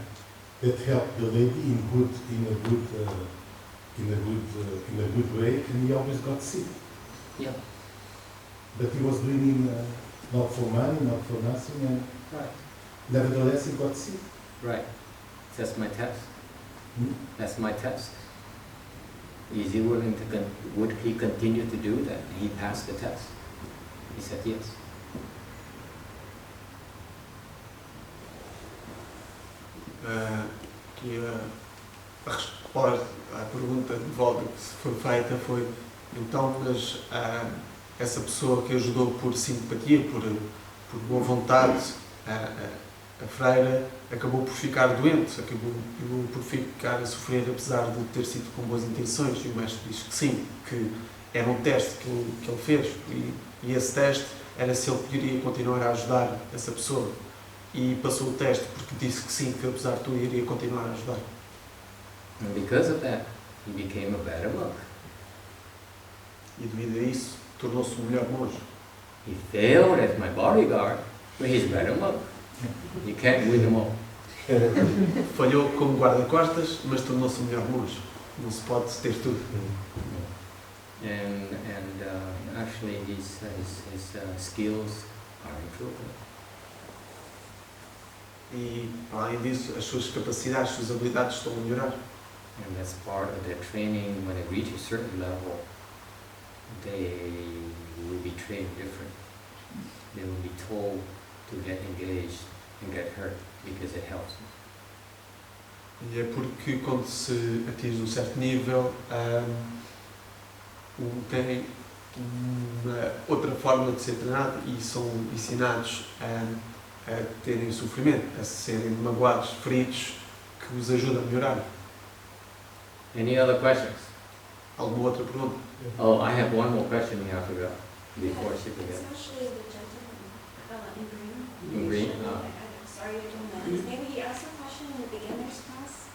that helped the lady in a good way, and he always got sick. Yeah, But he was doing not for money, not for nothing, and right, nevertheless he got sick. right. That's my test. Hmm? That's my test. Is he willing to would he continue to do that? He passed the test. He said yes. Que a resposta à pergunta de volta que foi feita foi, então, mas essa pessoa que ajudou por simpatia, por boa vontade, a freira acabou por ficar doente, acabou por ficar a sofrer, apesar de ter sido com boas intenções, e o mestre diz que sim, que era um teste que ele fez, e esse teste era se ele poderia continuar a ajudar essa pessoa, e passou o teste porque disse que sim, que apesar de tudo iria continuar a ajudar. And because of that, he became a better monk. E devido a isso, tornou-se um melhor monge. He failed as my bodyguard, but he's a better monk. You can't win them all. Falhou como guarda-costas, mas tornou-se um melhor monge. Não se pode ter tudo. And actually his skills are improving. E, além disso, as suas capacidades, as suas habilidades estão a melhorar. And that's part of their training. When they reach a certain level, they will be trained different. They will be told to get engaged and get hurt because it helps them. E é porque quando se atinge um certo nível, tem uma outra forma de ser treinado e são ensinados a terem sofrimento, a serem magoados, feridos, que os ajuda a melhorar. Any other questions? Alguma outra pergunta? Oh, I have one more question we have to go before she forgets. Especially the gentleman in green. In green? I'm sorry to do that. Maybe he asked a question in the beginner's class.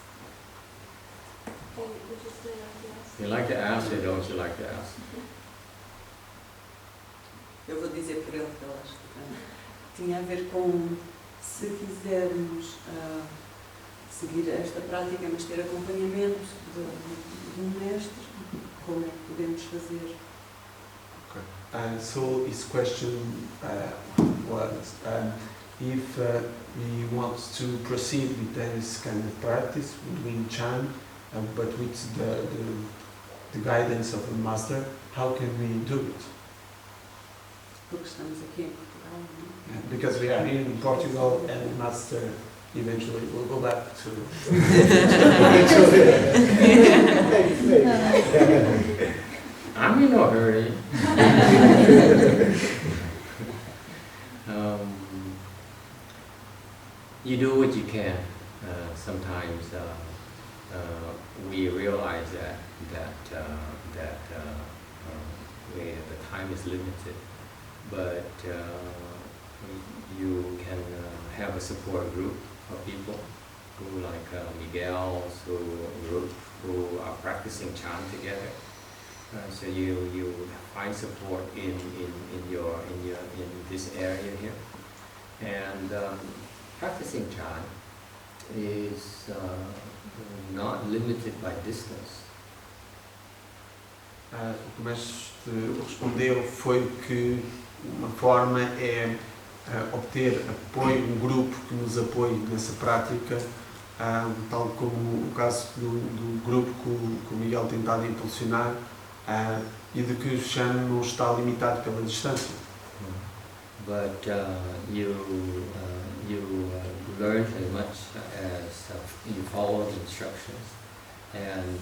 Would you still like to ask? You like to ask or don't you like to ask? Eu vou dizer por ele que eu acho que tinha a ver com se quisermos seguir esta prática, mas ter acompanhamento de um mestre, como é que podemos fazer? So his question was if we want to proceed with this kind of practice, doing Chan, but with the guidance of a master, how can we do it? Porque estamos aqui em Portugal, não é? Because we are here in Portugal and the master eventually will go back to... I'm in no hurry. You do what you can. Sometimes we realize that the time is limited, but you can have a support group of people who, like Miguel's group, who are practicing Chan together. So you find support in this area here, and practicing Chan is not limited by distance. O que o mestre respondeu foi que uma forma é obter apoio, um grupo que nos apoie nessa prática, tal como o caso do grupo que o Miguel tem tentado impulsionar, e de que o Chan não está limitado pela distância. But you learn as much as you follow the instructions, and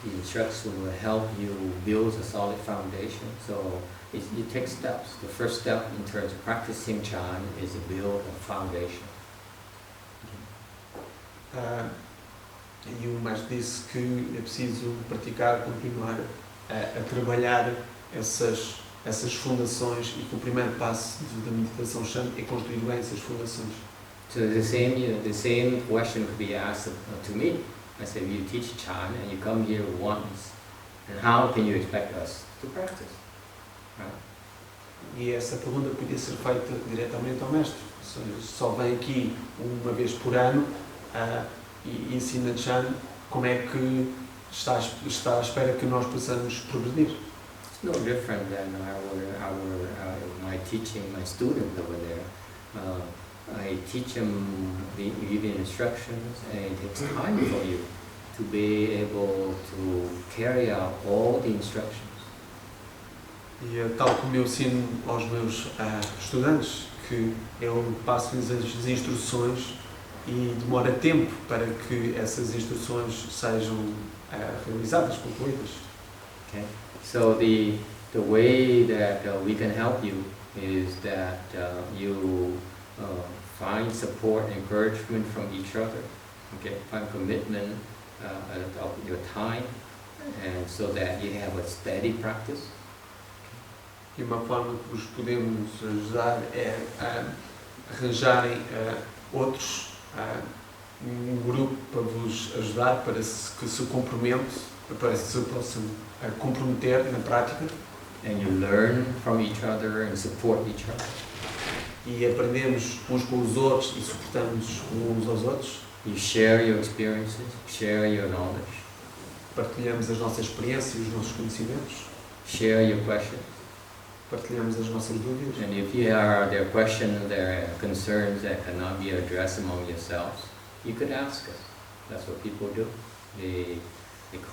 the instructions will help you build a solid foundation. So you take steps. The first step in terms of practicing Chan is to build a foundation. E o mestre disse que é preciso praticar, continuar a trabalhar essas fundações, e que o primeiro passo da meditação Chan é construir bem essas fundações. So the same question could be asked to me. I said, you teach Chan and you come here once, and how can you expect us to practice? Right? E essa pergunta podia ser feita diretamente ao mestre. Ou seja, só vem aqui uma vez por ano e ensina Chan, como é que está à espera que nós possamos progredir. It's no different than my teaching my students over there. I teach them the instructions, and it takes time for you to be able to carry out all the instructions. E é tal como eu ensino aos meus estudantes, que eu passo-lhes as instruções e demora tempo para que essas instruções sejam realizadas, concluídas. Okay. So the way that we can help you is that you find support, encouragement from each other. Okay, find commitment of your time, and so that you have a steady practice. E uma forma que vos podemos ajudar é a arranjarem outros, um grupo para vos ajudar, para que se comprometam, para que se possam comprometer na prática. And you learn from each other and support each other. E aprendemos uns com os outros e suportamos uns aos outros. You share your experiences, share your knowledge, Partilhamos as nossas experiências e os nossos conhecimentos. share your questions. Partilhamos as nossas dúvidas. And if there are questions, there are concerns that cannot be addressed among yourselves, you could ask us. That's what people do. They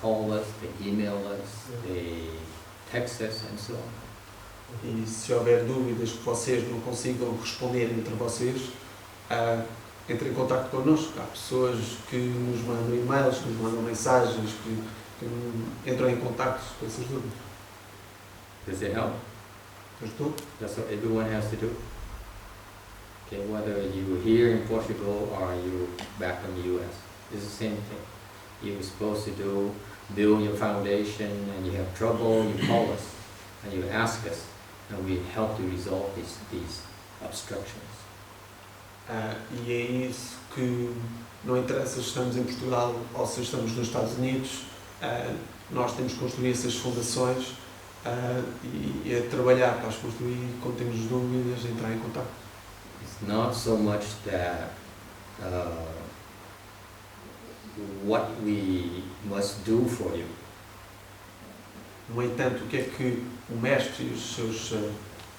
call us, they email us, they text us, and so on. E se houver dúvidas que vocês não consigam responder entre vocês, entrem em contato connosco. Há pessoas que nos mandam e-mails, que nos mandam mensagens, que entram em contato com essas dúvidas. Does it help? Ajudou? That's what everyone has to do. Okay, whether you're here in Portugal or you back in the US, it's the same thing. You're supposed to build your foundation, and you have trouble, you call us and you ask us, and we help you resolve these obstructions. E é isso que não interessa se estamos em Portugal ou se estamos nos Estados Unidos, nós temos que construir essas fundações e a trabalhar para as construir. Quando temos dúvidas, entrar em contato. It's not so much that what we must do for you. No entanto, o que é que o Mestre e os seus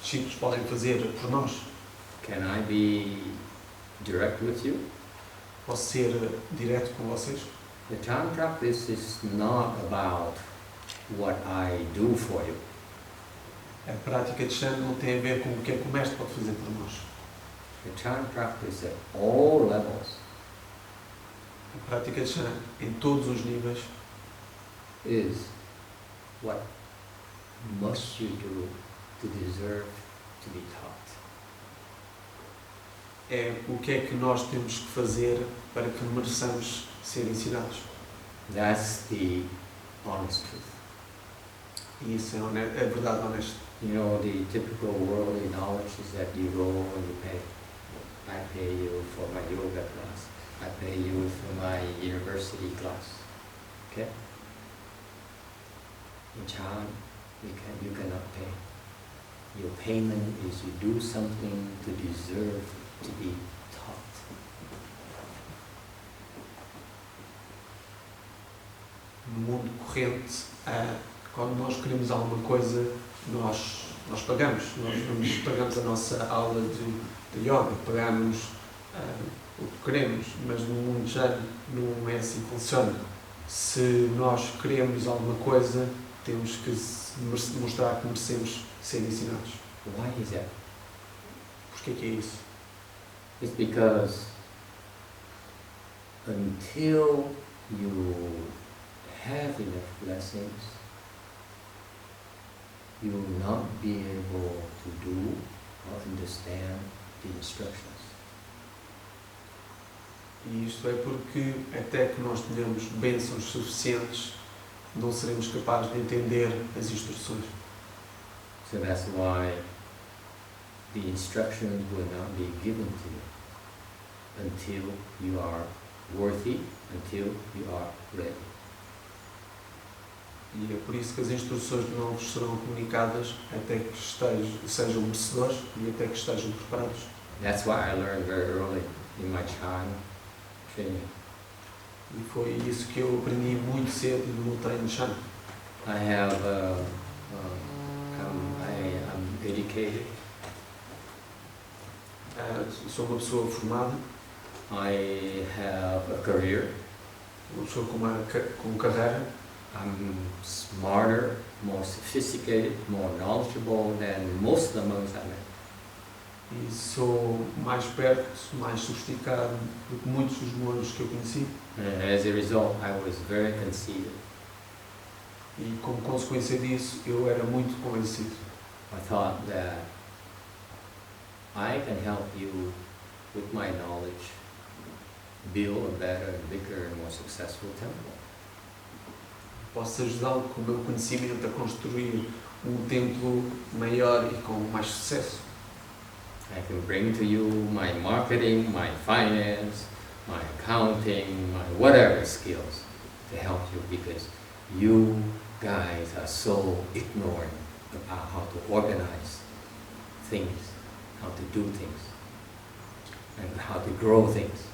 discípulos podem fazer por nós? Can I be direct with you? Posso ser direto com vocês? The time practice is not about what I do for you. A prática de Shan não tem a ver com o que é que o Mestre pode fazer por nós. The time practice at all levels A prática de Shan, em todos os níveis, is what must you do to deserve to be taught. é o que é que nós temos que fazer para que mereçamos ser ensinados. That's the honest truth. E isso é a verdade honesta. You know, the typical worldly knowledge is that you go and you pay. I pay you for my yoga class. I pay you for my university class. Okay? In Chan, you cannot pay. Your payment is you do something to deserve to be taught. No mundo corrente, quando nós queremos alguma coisa, nós pagamos. Nós pagamos a nossa aula de yoga, pagamos o que queremos, mas no mundo já não é assim que funciona. Se nós queremos alguma coisa, temos que mostrar que merecemos ser ensinados. Why is that? Porquê que é isso? It's because until you have enough blessings, you will not be able to do or understand the instructions. E isto é porque até que nós tenhamos bênçãos suficientes, não seremos capazes de entender as instruções. So that's why the instructions will not be given to you until you are worthy, until you are ready. E é por isso que as instruções não vos serão comunicadas até que sejam merecedores e até que estejam preparados. That's why I learned very early in my Chan training. E foi isso que eu aprendi muito cedo no treino de Shan. I'm educated. Sou uma pessoa formada, I have a career. uma pessoa com carreira. I'm smarter, more sophisticated, more knowledgeable than most of the monks I met. E sou mais perto, mais sofisticado do que muitos dos monges que eu conheci. And as a result, I was very conceited. E como consequência disso, eu era muito convencido. I thought that I can help you with my knowledge, build a better, bigger, and more successful temple. Posso ajudá-lo com o meu conhecimento a construir templo maior e com mais sucesso. I can bring to you my marketing, my finance, my accounting, my whatever skills to help you, because you guys are so ignorant about how to organize things, how to do things, and how to grow things.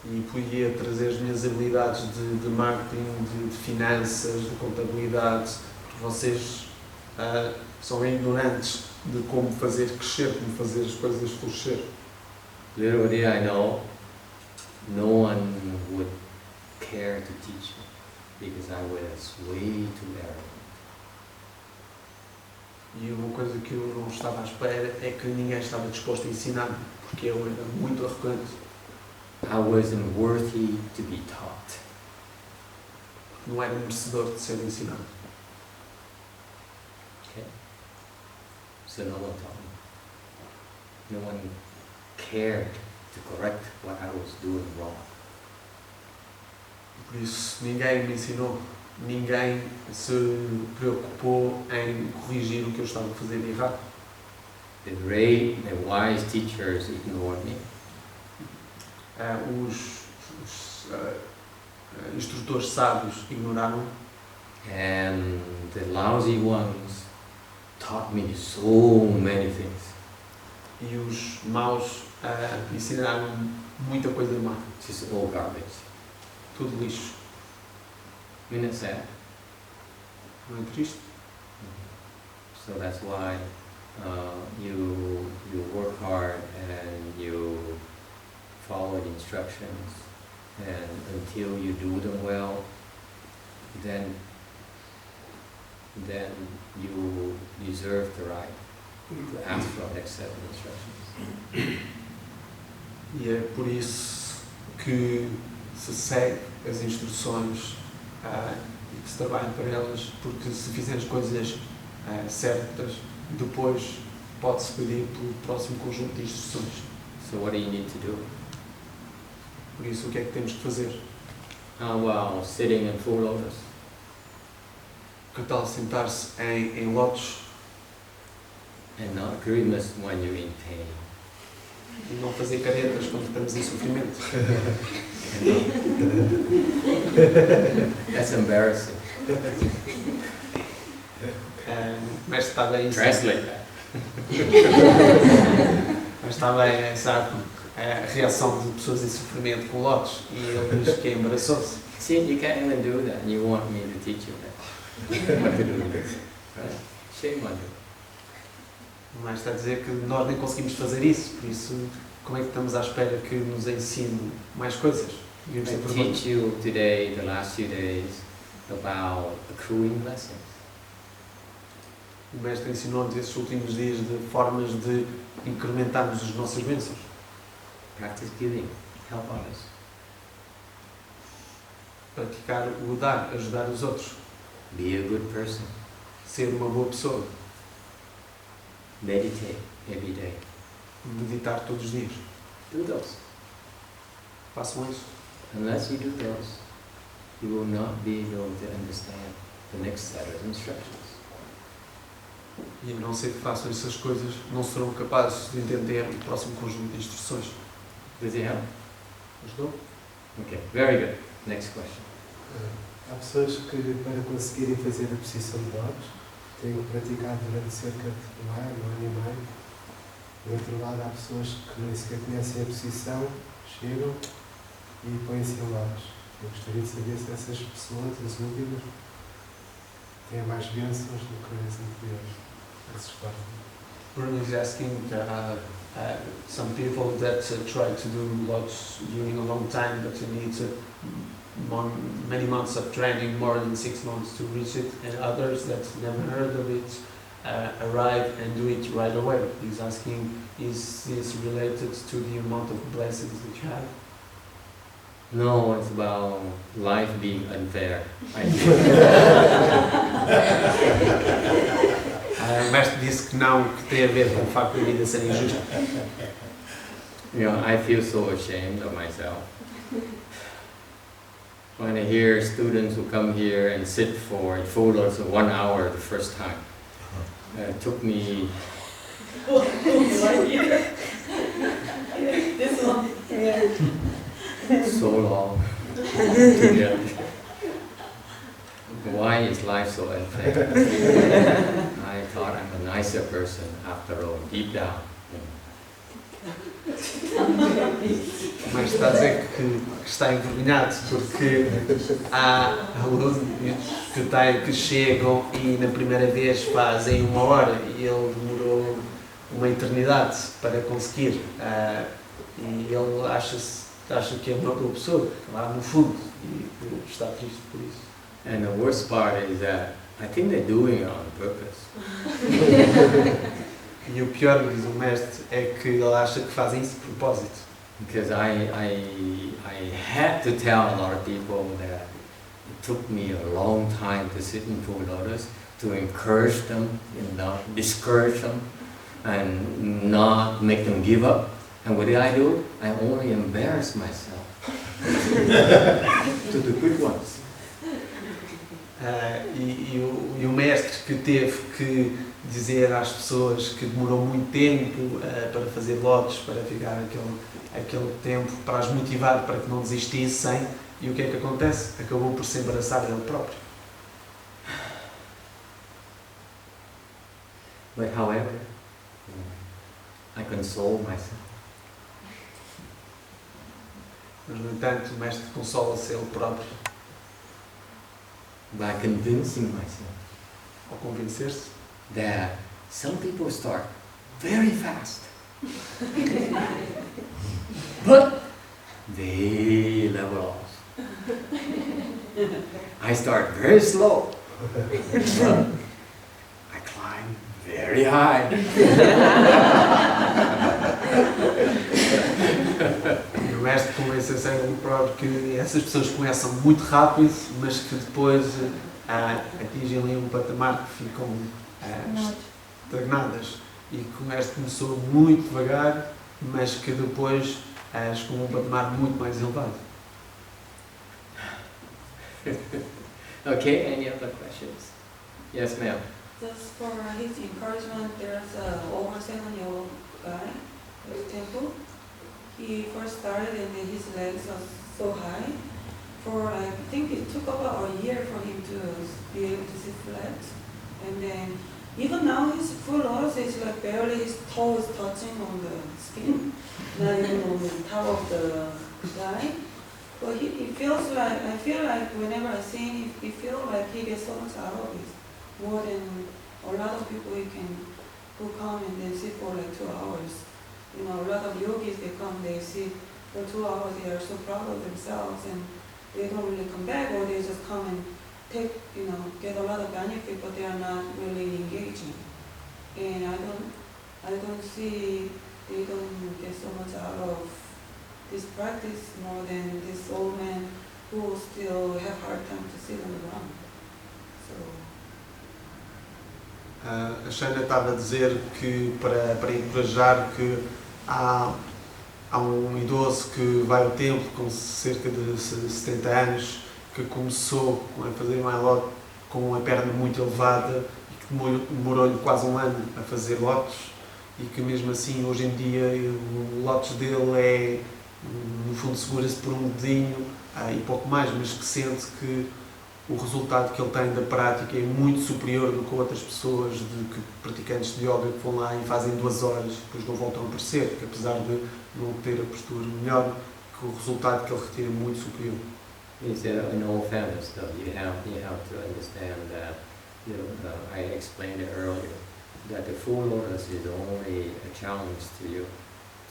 E podia trazer as minhas habilidades de marketing, de finanças, de contabilidade, porque vocês são ignorantes de como fazer crescer, como fazer as coisas florescer. Little did I know, no one would care to teach me because I was way too arrogant. E uma coisa que eu não estava à espera é que ninguém estava disposto a ensinar-me, porque eu era muito arrogante. I wasn't worthy to be taught. Não era merecedor de ser ensinado. Okay? So no one taught me. No one cared to correct what I was doing wrong. Por isso, ninguém me ensinou, ninguém se preocupou em corrigir o que eu estava a fazer de errado. The great and wise teachers ignored me. Os instrutores sábios ignoraram, And the lousy ones taught me so many things. e os maus ensinaram muita coisa má, Just all garbage. tudo lixo. Isn't it sad? Não é triste? So that's why you work hard and you follow the instructions, and until you do them well, then you deserve the right to ask for the next set of instructions. E é por isso que se segue as instruções e que se trabalha para elas, porque se fizer as coisas certas, depois pode-se pedir pelo próximo conjunto de instruções. So what do you need to do? Por isso, o que é que temos que fazer? Well, sitting in full lotus. Que tal sentar-se em lotos And not grimace when you're in pain. e não fazer caretas quando estamos em sofrimento? That's embarrassing. O mestre está bem, Translate that. mas está bem, sabe, a reação de pessoas em sofrimento com lotos, e ele diz que é embaraçoso. See, you can't even do that, and you want me to teach you that. What to do with this, right? Shame on you. O mestre está a dizer que nós nem conseguimos fazer isso, por isso, como é que estamos à espera que nos ensine mais coisas? Devíamos ter I perguntas. teach you today, the last few days, about accruing blessings. O mestre ensinou-nos esses últimos dias de formas de incrementarmos as nossas bênçãos. Practice giving, help others. Praticar o dar, ajudar os outros. Be a good person. Ser uma boa pessoa. Meditate every day. Meditar todos os dias. Do those. Façam isso. Unless you do those, you will not be able to understand the next set of instructions. E a não ser que façam essas coisas, não serão capazes de entender o próximo conjunto de instruções. Does it help? Ajudou? Okay, very good. Next question. Há pessoas que, para conseguirem fazer a posição de lotos, têm que praticar durante cerca de um ano e meio. Do outro lado, há pessoas que nem sequer conhecem a posição, chegam e põem-se em lotos. Eu gostaria de saber se essas pessoas, as últimas, têm mais bênçãos do que as anteriores. Esses quatro. Bruno is asking some people that try to do lots during a long time, but you need many months of training, more than 6 months to reach it, and others that never heard of it arrive and do it right away. He's asking, is this related to the amount of blessings that you have? No, it's about life being unfair. I O mestre disse que não, que tem a ver com o facto da vida ser injusta. You know, I feel so ashamed of myself. When I hear students who come here and sit for photos of 1 hour the first time, it took me This one. so long to get. Why is life so unfair? I thought I'm a nicer person after all, deep down. Mas está a dizer que está envergonhado porque há alunos que chegam e na primeira vez fazem 1 hora e ele demorou uma eternidade para conseguir. E ele acha que é uma boa pessoa, lá no fundo, e está triste por isso. And the worst part is that I think they're doing it on purpose. E o pior, diz o mestre, é que ele acha que fazem isso de propósito. Because I had to tell a lot of people that it took me a long time to sit in full lotus, to encourage them, discourage them, and not make them give up. And what did I do? I only embarrassed myself. To the good ones. E o mestre que teve que dizer às pessoas que demorou muito tempo para fazer lotes, para ficar aquele tempo, para as motivar para que não desistissem, e o que é que acontece? Acabou por se embaraçar dele próprio. But however, I console myself. Mas, no entanto, o mestre consola-se ele próprio By convincing myself ao convencer-se that some people start very fast, but they level off. I start very slow, but I climb very high. E o mestre convence-se a ele próprio que essas pessoas começam muito rápido, mas que depois atingem ali um patamar que ficam estagnadas. E que o mestre começou muito devagar, mas que depois chegou a um patamar muito mais elevado. Okay, any other questions? Yes, ma'am. Just for his encouragement, there's a over 7-year-old guy at the temple. He first started and then his legs are so high. I think it took about a year for him to be able to sit flat. And then even now his full lotus is like barely his toe is touching on the skin, not even on the top of the guy. But he feels like, I feel like whenever I see him, he feels like he gets so much out of it. More than a lot of people who come and then sit for like 2 hours. You know, a lot of yogis, they come, they sit for 2 hours, they are so proud of themselves and they don't really come back, or they just come and take, get a lot of benefit, but they are not really engaging. And I don't see, they don't get so much out of this practice more than this old man who still have hard time to sit on the ground. So. A Shana estava a dizer que para encorajar que há um idoso que vai ao templo com cerca de 70 anos que começou a fazer Maio com a perna muito elevada e que demorou-lhe quase 1 ano a fazer lotes e que mesmo assim hoje em dia o lotes dele no fundo segura-se por um dedinho e pouco mais, mas que sente que o resultado que ele tem da prática é muito superior do que outras pessoas, praticantes de yoga que vão lá e fazem 2 horas e depois não voltam a aparecer, que apesar de não ter a postura melhor, que o resultado que ele retira é muito superior. It's in all fairness, though, you have to understand that, I explained it earlier, that the full lotus is only a challenge to you,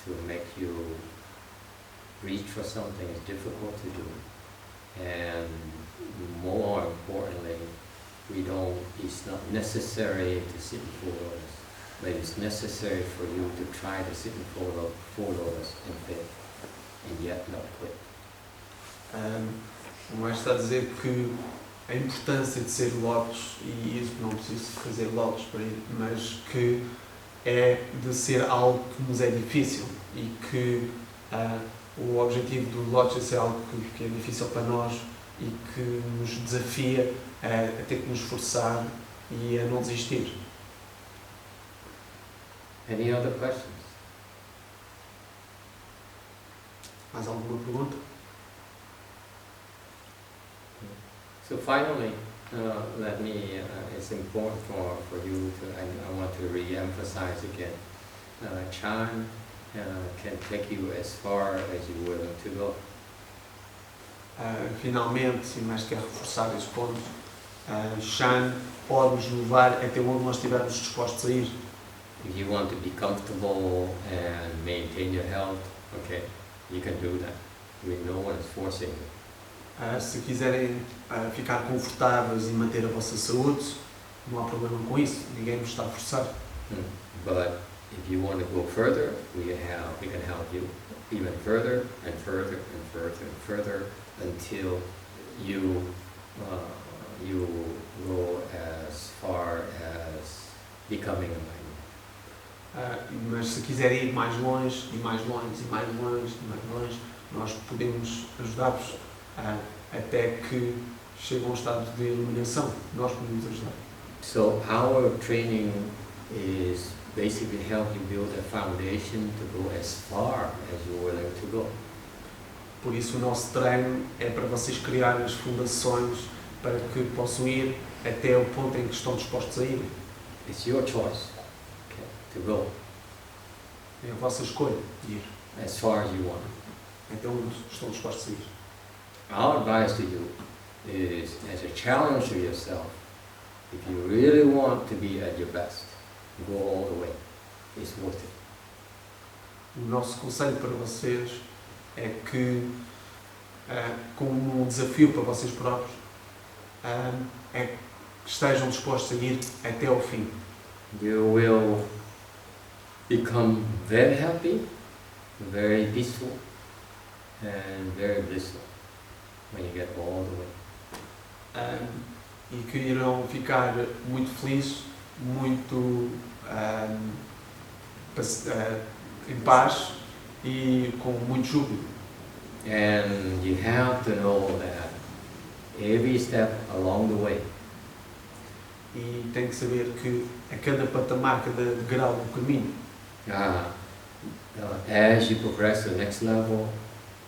to make you reach for something is difficult to do. And more importantly, it's not necessary to sit in full lotus, but it's necessary for you to try to sit in full lotus and fail, and yet not quit. O mestre está a dizer que a importância de ser lotus, e isso não preciso fazer lotus para ir, mas que é de ser algo que nos é difícil e que o objetivo do Lotus é algo que é difícil para nós e que nos desafia a ter que nos esforçar e a não desistir. Any other questions? Mais alguma pergunta? So finally, let me, it's important for you to, I want to re-emphasize again, Chan can take you as far as you're willing to go. Finalmente, e mais quero reforçar esse ponto, Shan pode nos levar até onde nós estivermos dispostos a ir. If you want to be comfortable and maintain your health, okay, you can do that. No one is forcing you. Se quiserem ficar confortáveis e manter a vossa saúde, não há problema com isso, ninguém vos está a forçar. But if you want to go further, we can help you even further and further and further and further until you go as far as becoming a Mas se quiserem ir mais longe, e mais longe, e mais longe, e mais longe, nós podemos ajudar-vos até que chegue a um estado de iluminação. Nós podemos ajudar. So our training is basically help you build a foundation to go as far as you're willing to go. Por isso o nosso treino é para vocês criarem as fundações para que possam ir até o ponto em que estão dispostos a ir. It's your choice, okay, to go É a vossa escolha de ir as far as you want. até onde estão dispostos a ir. Our advice to you is, as a challenge to yourself, if you really want to be at your best, go all the way. It's worth it. O nosso conselho para vocês é que, como um desafio para vocês próprios, é que estejam dispostos a ir até ao fim. You will become very happy, very peaceful, and very blissful when you get all the way. E que irão ficar muito felizes, muito em paz e com muito júbilo. And you have to know that every step along the way, E tem que saber que a cada patamar, cada degrau do caminho, as you progress to the next level,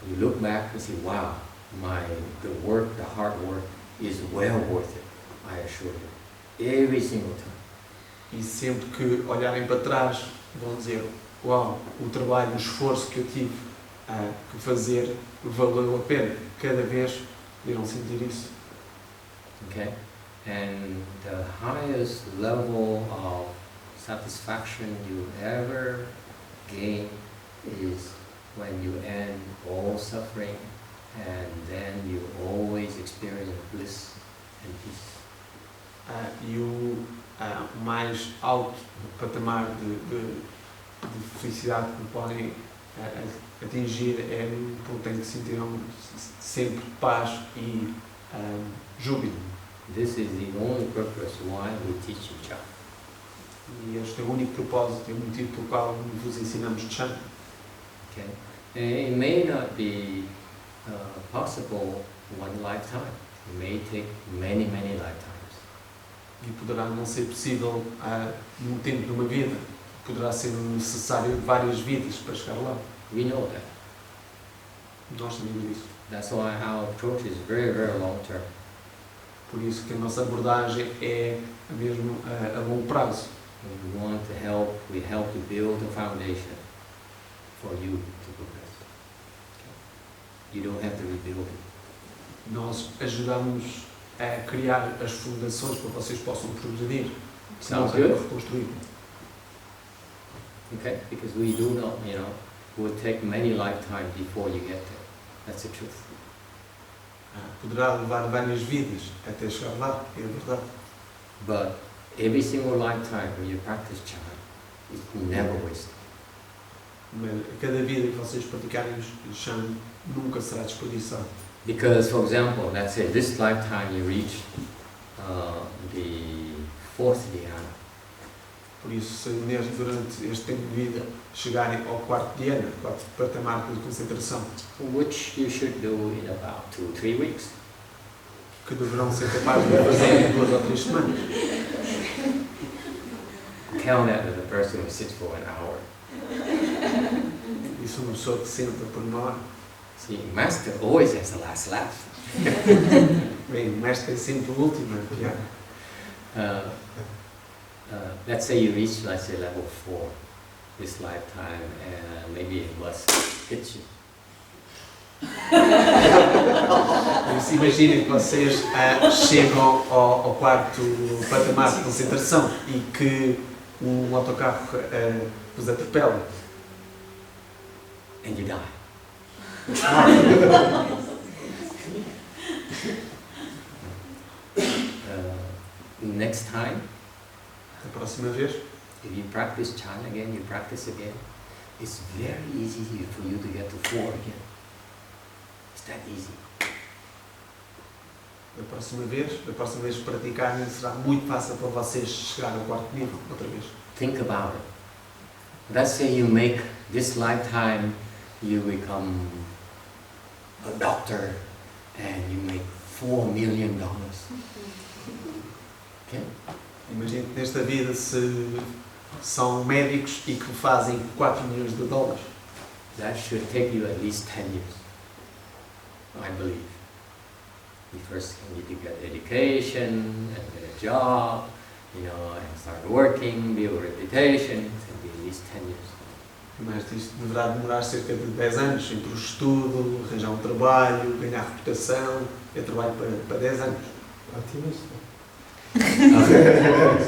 you look back and say, wow, the hard work is well worth it, I assure you, every single time. e sempre que olharem para trás vão dizer, uau, o trabalho, o esforço que eu tive que fazer valeu a pena. Cada vez irão sentir isso. Okay? And the highest level of satisfaction you ever gain is when you end all suffering and then you always experience bliss and peace. E o mais alto patamar de felicidade que podem atingir é um ponto em que sentirão sempre paz e júbilo. This is the only purpose why we teach you Chan. E este é o único propósito e o motivo pelo qual vos ensinamos Chan. Okay? And it may not be possible one lifetime. It may take many, many lifetimes. E poderá não ser possível num tempo de uma vida. Poderá ser necessário várias vidas para chegar lá. We know that. Nós sabemos disso. That's why our approach is very, very long term. Por isso que a nossa abordagem é mesmo a longo prazo. We want to help, we help to build a foundation for you to progress. Okay? You don't have to rebuild it. Nós ajudamos a criar as fundações para vocês possam progredir. Não Sounds tem que good? reconstruir. Okay? Because we do know, it will take many lifetimes before you get there. That's the truth. Poderá levar várias vidas até chegar lá, é verdade. But every single lifetime when you practice Chan, it's never wasted. Mas cada vida que vocês praticarem o Chan nunca será desperdiçada. Because, for example, let's say this lifetime you reach the fourth dhyana. Por isso, se durante este tempo de vida chegarem ao quarto de ano, quarto patamar de concentração, which you should do in about 2-3 weeks. que deverão ser capazes de fazer em 2 ou 3 semanas. Count that as a person who sits for an hour. Isso é uma pessoa que senta por 1 hora. See, Master always has the last laugh. Bem, o mestre é sempre o último a piar. Let's say you reach, let's say, level 4 this lifetime, and maybe a bus hits you. Se imaginem que vocês chegam ao quarto patamar de concentração e que um autocarro vos atropela. And you die. Next time, A próxima vez, if you practice chant again, you practice again, it's very easy for you to get to 4 again. It's that easy. da próxima vez que praticarem, será muito fácil para vocês chegar ao quarto nível, outra vez. Think about it. Let's say you make this lifetime, you become a doctor and you make $4 million. Okay? Imagine que nesta vida se são médicos e que fazem 4 milhões de dólares. That should take you at least 10 years, I believe. You first need to get education and get a job, and start working, build a reputation. It's going to be at least 10 years. Mas isto deverá demorar cerca de 10 anos entre o estudo, arranjar um trabalho, ganhar reputação. Eu trabalho para 10 anos. Otimista.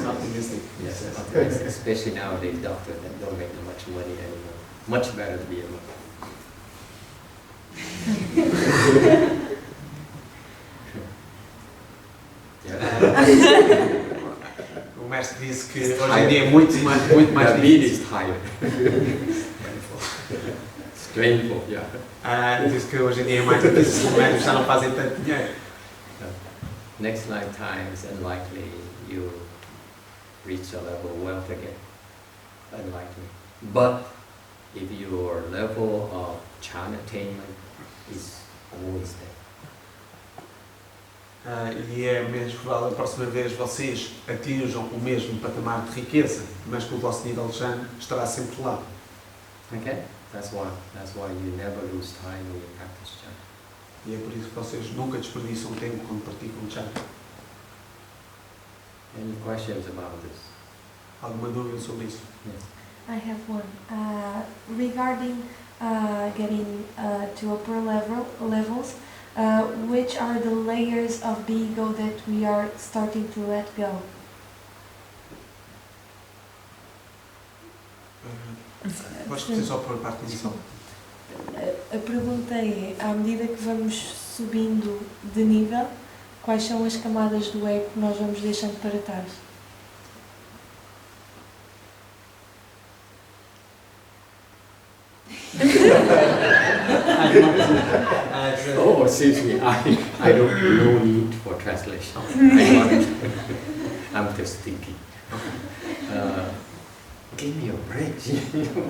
Optimistic. Yes, optimistic. Especially nowadays, doctors that don't make much money anymore. Much better to be a monk. O mestre disse que hoje em dia é muito mais The beat difícil. is tired. Strainful, yeah. Diz que hoje em dia é mais difícil, os médicos já não fazem tanto dinheiro. Next lifetime is unlikely you reach a level of wealth again. Unlikely. But if your level of chant attainment is always there. E é menos provável a próxima vez vocês atinjam o mesmo patamar de riqueza, mas que o vosso nível de chant estará sempre lá. Okay? That's why you never lose time when you practice chant. E é por isso que vocês nunca desperdiçam tempo quando praticam chant. Any questions about this? Alguma dúvida sobre isso? Yes. I have one. Regarding getting to upper levels, which are the layers of the ego that we are starting to let go? Gosto de só por parte inicial. A pergunta é, à medida que vamos subindo de nível, quais são as camadas do ego que nós vamos deixando para trás? Oh, excuse me, I don't no need for translation. I'm just thinking. Give me a break.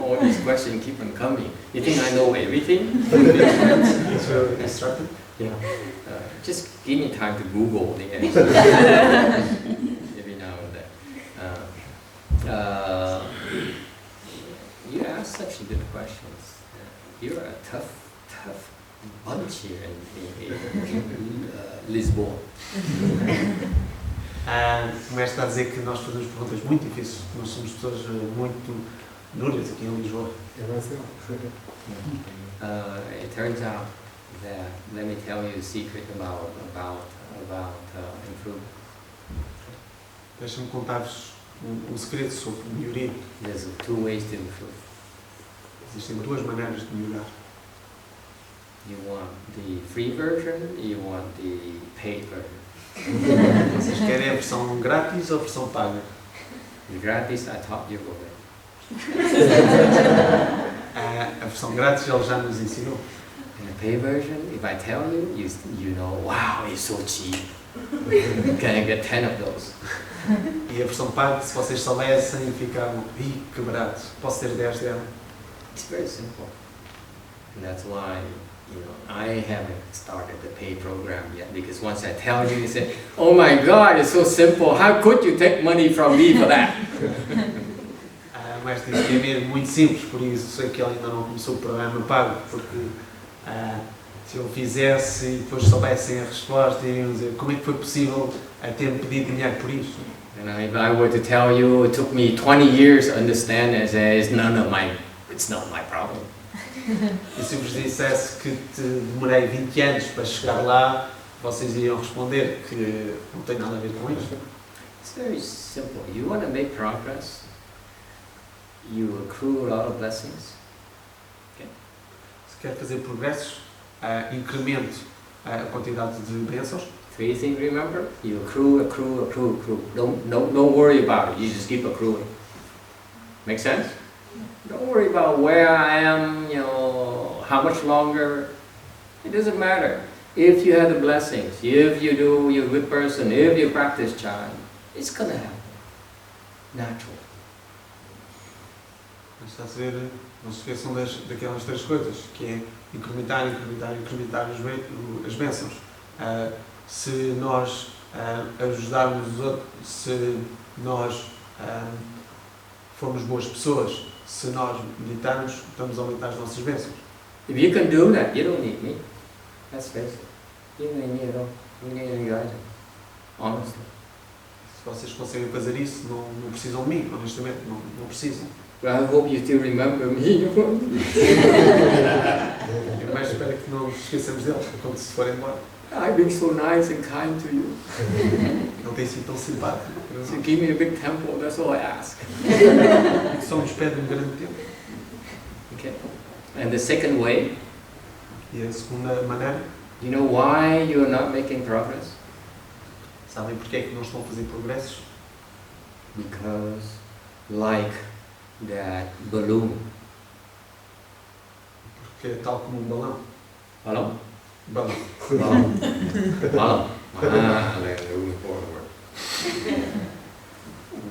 All these questions keep on coming. You think I know everything? It's very instructive. Yeah. Just give me time to Google the answer. Every now and then. You ask such good questions. You're a tough bunch here in Lisboa. O mestre está a dizer que nós fazemos perguntas muito difíceis, que nós somos pessoas muito duras aqui em Lisboa. É mais eu. It turns out that, let me tell you a secret about improvement. Deixa-me contar-vos um segredo sobre melhoria. There's 2 ways to improve. Existem 2 maneiras de melhorar. You want the free version, you want the paid version. Vocês querem a versão grátis ou a versão paga? The gratis, I taught you already. A versão grátis ele já nos ensinou. In the paid version, if I tell you, you know, wow, it's so cheap. Can I get 10 of those? E a versão paga, se vocês soubessem, ficavam quebrados. Posso ter 10 dela? It's very simple. And that's why, I haven't started the pay program yet, because once I tell you say, oh my God, it's so simple, how could you take money from me for that? O mestre disse que é mesmo muito simples, por isso sei que ele ainda não começou o programa pago, porque se eu fizesse e depois soubessem a resposta, iriam dizer como é que foi possível ter-me pedido dinheiro por isto. And if I were to tell you it took me 20 years to understand it, it's not my problem. E se eu vos dissesse que demorei 20 anos para chegar lá, vocês iriam responder que não tem nada a ver com isto. It's very simple. You want to make progress, you accrue a lot of blessings. Se quer fazer progressos, incremente a quantidade de bênçãos. 3 things, remember? You accrue. Don't worry about it. You just keep accruing. Make sense? Don't worry about where I am, how much longer. It doesn't matter. If you have the blessings, if you do, you're a good person, if you practice Chan, it's going to happen. Natural. Mas está a ser, não se esqueçam daquelas 3 coisas, que é incrementar as bênçãos. Se nós ajudarmos os outros, se nós formos boas pessoas, se nós meditarmos, estamos a aumentar as nossas bênçãos. If you can do that, you don't need me. Let's face it. You don't need me at all. You need any guidance. Honestly. Se vocês conseguem fazer isso, não precisam de mim, honestamente, não precisam. But I hope you still remember me. Eu mais espero que não nos esqueçamos dele quando se forem embora. I've been so nice and kind to you. Não tem sido tão simpático. So give me a big temple, that's all I ask. Só nos pede grande tempo. Okay. And the second way, E a segunda maneira, you know why you're not making progress? sabem porque é que não estão a fazer progressos? Because like that balloon. Porque é tal como um balão. Hello? Balão. Hello? Moving forward.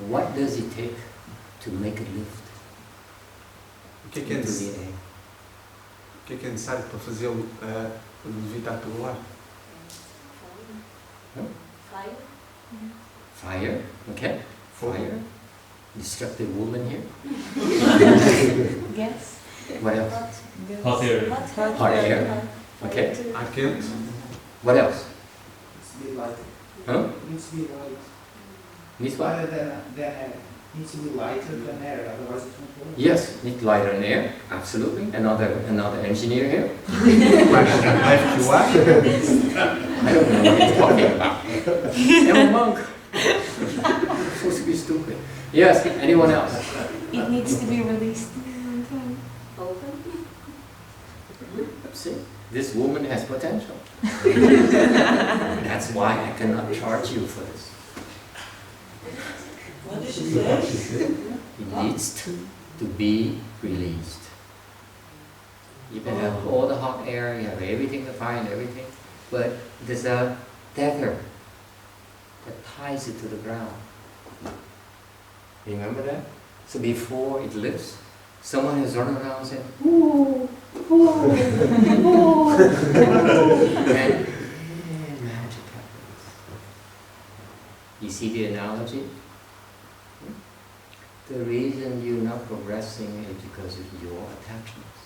What does it take to make it lift? O que é necessário para fazê-lo levitar pelo ar? Fire, okay? Fire. Destructive woman here. Yes. What else? Hot air. Hot air. Okay. Ar quente. What else? Needs to be lighter. Huh? Needs to be light. Needs what? Lighter than air. Needs to be lighter than air, otherwise it won't work. Yes, need lighter in air. Absolutely. Another engineer here. Left you are. I don't know what he's talking about. I'm a monk. I'm supposed to be stupid. Yes, anyone else? It needs to be released. See, this woman has potential. That's why I cannot charge you for this. What did she say? It needs to be released. You can have all the hot air, you have everything to find, everything, but there's a tether that ties it to the ground. Remember that? So before it lifts, someone has run around saying, ooh, ooh, ooh, and magic happens. You see the analogy? The reason you're not progressing is because of your attachments.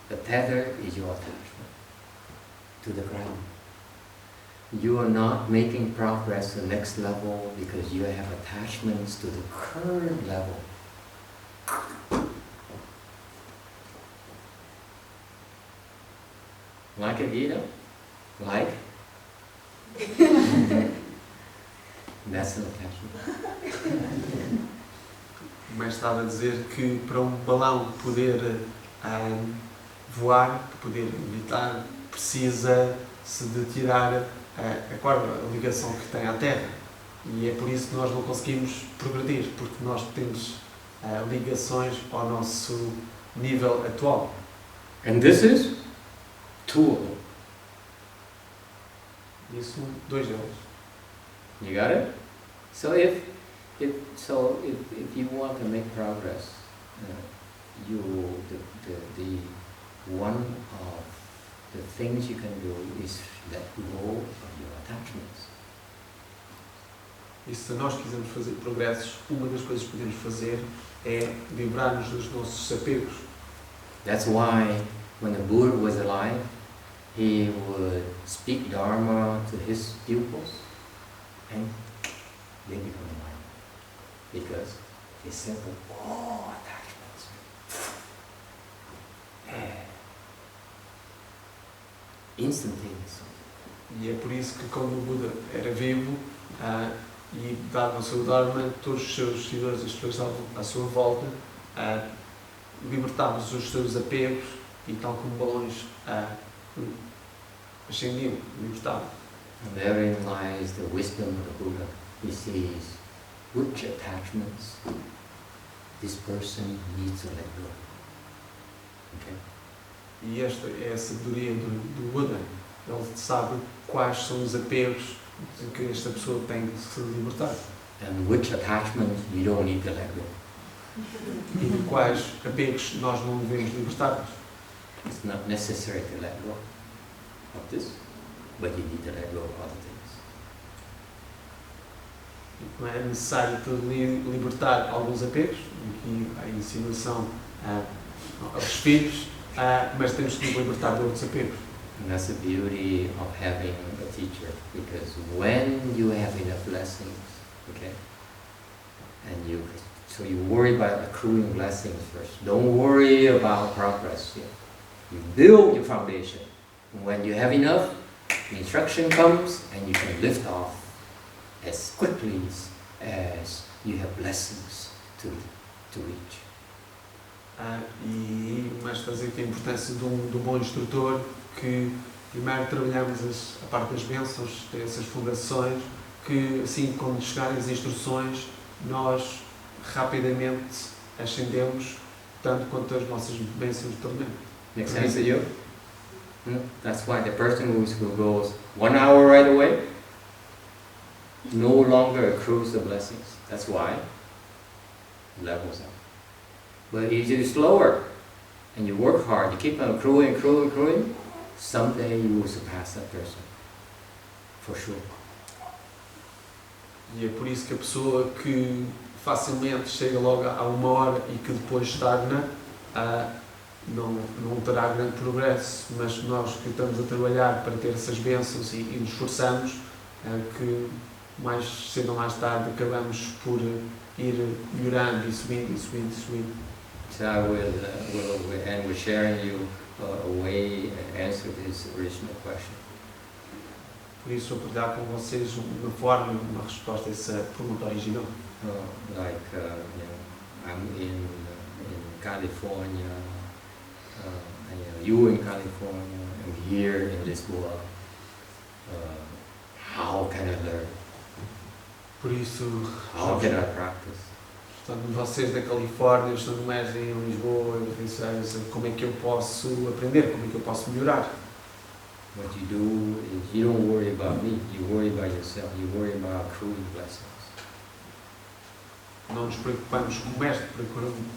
The tether is your attachment to the ground. You are not making progress to the next level because you have attachments to the current level. Like a Gita? Like? That's an attachment. Mas estava a dizer que para um balão poder voar, para poder levitar, precisa-se de tirar a corda, a ligação que tem à Terra. E é por isso que nós não conseguimos progredir, porque nós temos ligações ao nosso nível atual. And this is two of them. Isso, 2 deles. You got it? So if If you want to make progress, one of the things you can do is let go of your attachments. E se nós quisermos fazer progressos, uma das coisas que podemos fazer é livrar-nos dos nossos apegos. That's why when the Buddha was alive, he would speak Dharma to his pupils and they become enlightened. Because he severed all attachments. Instantaneously. E é por isso que quando o Buda era vivo e dava o seu Dharma, todos os seus seguidores, as pessoas estavam à sua volta, libertavam-se dos seus apegos e tal como balões ascendiam, libertavam. And therein lies the wisdom of the Buddha. He sees which attachments this person needs to let go. Okay? E esta é a sabedoria do Buda. Ele sabe quais são os apegos de que esta pessoa tem de se libertar. And which attachments you don't need to let go. E de quais apegos nós não devemos libertar-nos. It's not necessary to let go of this, but you need to let go of other things. Não é necessário libertar alguns apegos, aqui a insinuação aos filhos, mas temos que nos libertar de outros apegos. And that's the beauty of having a teacher, because when you have enough blessings, okay, and you worry about accruing blessings first. Don't worry about progress yet. You build your foundation. And when you have enough, the instruction comes and you can lift off as quickly as you have blessings to reach. Mas fazer que a importância de um bom instrutor, que primeiro trabalhamos a parte das bênçãos, essas fundações, que assim quando chegarem as instruções, nós rapidamente ascendemos tanto quanto as nossas bênçãos de tormento. Makes sense to you? That's why the person who goes 1 hour right away no longer accrues the blessings. That's why it levels up. But if you do slower and you work hard, you keep on accruing, someday you will surpass that person. For sure. E é por isso que a pessoa que facilmente chega logo a 1 hora e que depois estagna, não terá grande progresso, mas nós que estamos a trabalhar para ter essas bênçãos e nos esforçamos, que mais cedo ou mais tarde acabamos por ir melhorando e subindo. So I will end with sharing you a way to answer this original question. Por isso, vou partilhar com vocês uma forma, uma resposta a essa pergunta original. I'm in California, you in California, I'm here in Lisboa. How can I learn? Por isso, how can I practice? Portanto, vocês da Califórnia, estão no Mestre em Lisboa, eu pensei, como é que eu posso aprender, como é que eu posso melhorar? What you do is you don't worry about me, you worry about yourself, you worry about accruing blessings. Não nos preocupamos com o Mestre,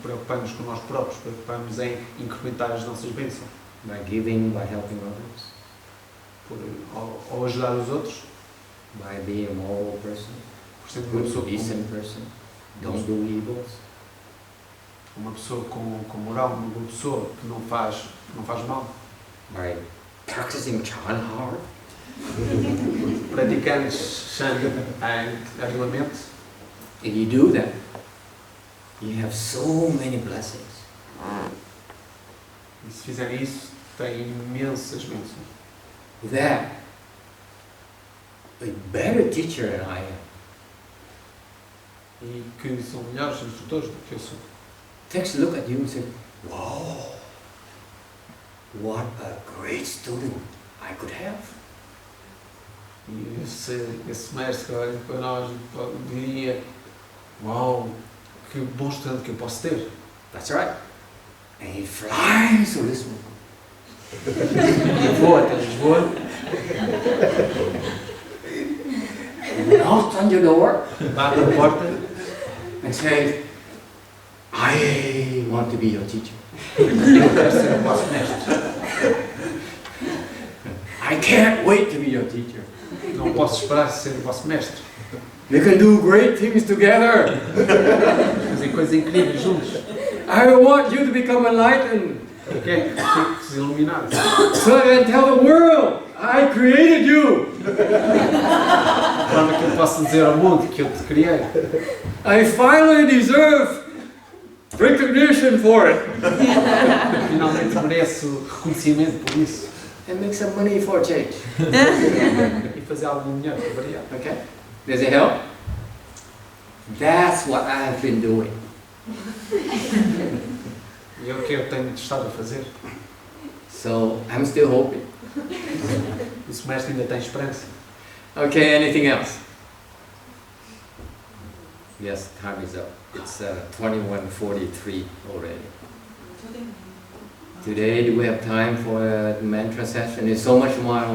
preocupamos com nós próprios, preocupamos em incrementar as nossas bênçãos. By giving, by helping others. Ao ajudar os outros. By being a moral person. Por ser uma pessoa decent person. Don't do evils. Uma pessoa com moral, uma boa pessoa que não faz mal. By practicing Chan hard. Praticando Chan arduamente. If you do that, you have so many blessings. E se fizerem isso, têm imensas bênçãos. That a better teacher than I am. E que são melhores instrutores do que eu sou. Takes a look at you and say, wow, what a great student I could have. E esse mestre olha para nós diria, uau, que bom estudante que eu posso ter. That's right. And he flies to Lisboa. Voa até Lisboa. Knocks on your door. Bate a porta. and say, I want to be your teacher. Eu quero ser o vosso mestre. I can't wait to be your teacher. Não posso esperar ser o vosso mestre. We can do great things together. Fazer coisas incríveis juntos. I want you to become enlightened. Eu quero que fiques iluminado. So I can tell the world, I created you. Para que eu possa dizer ao mundo que eu te criei. I finally deserve recognition for it. Finalmente mereço reconhecimento por isso. And make some money for a change. E fazer algum dinheiro para variar. Okay? Does it help? That's what I've been doing. E é o que eu tenho estado a fazer. So I'm still hoping. O mestre ainda tem esperança. Okay, anything else? Yes, time is up. It's 21:43 already. Today, do we have time for a mantra session? There's so much more I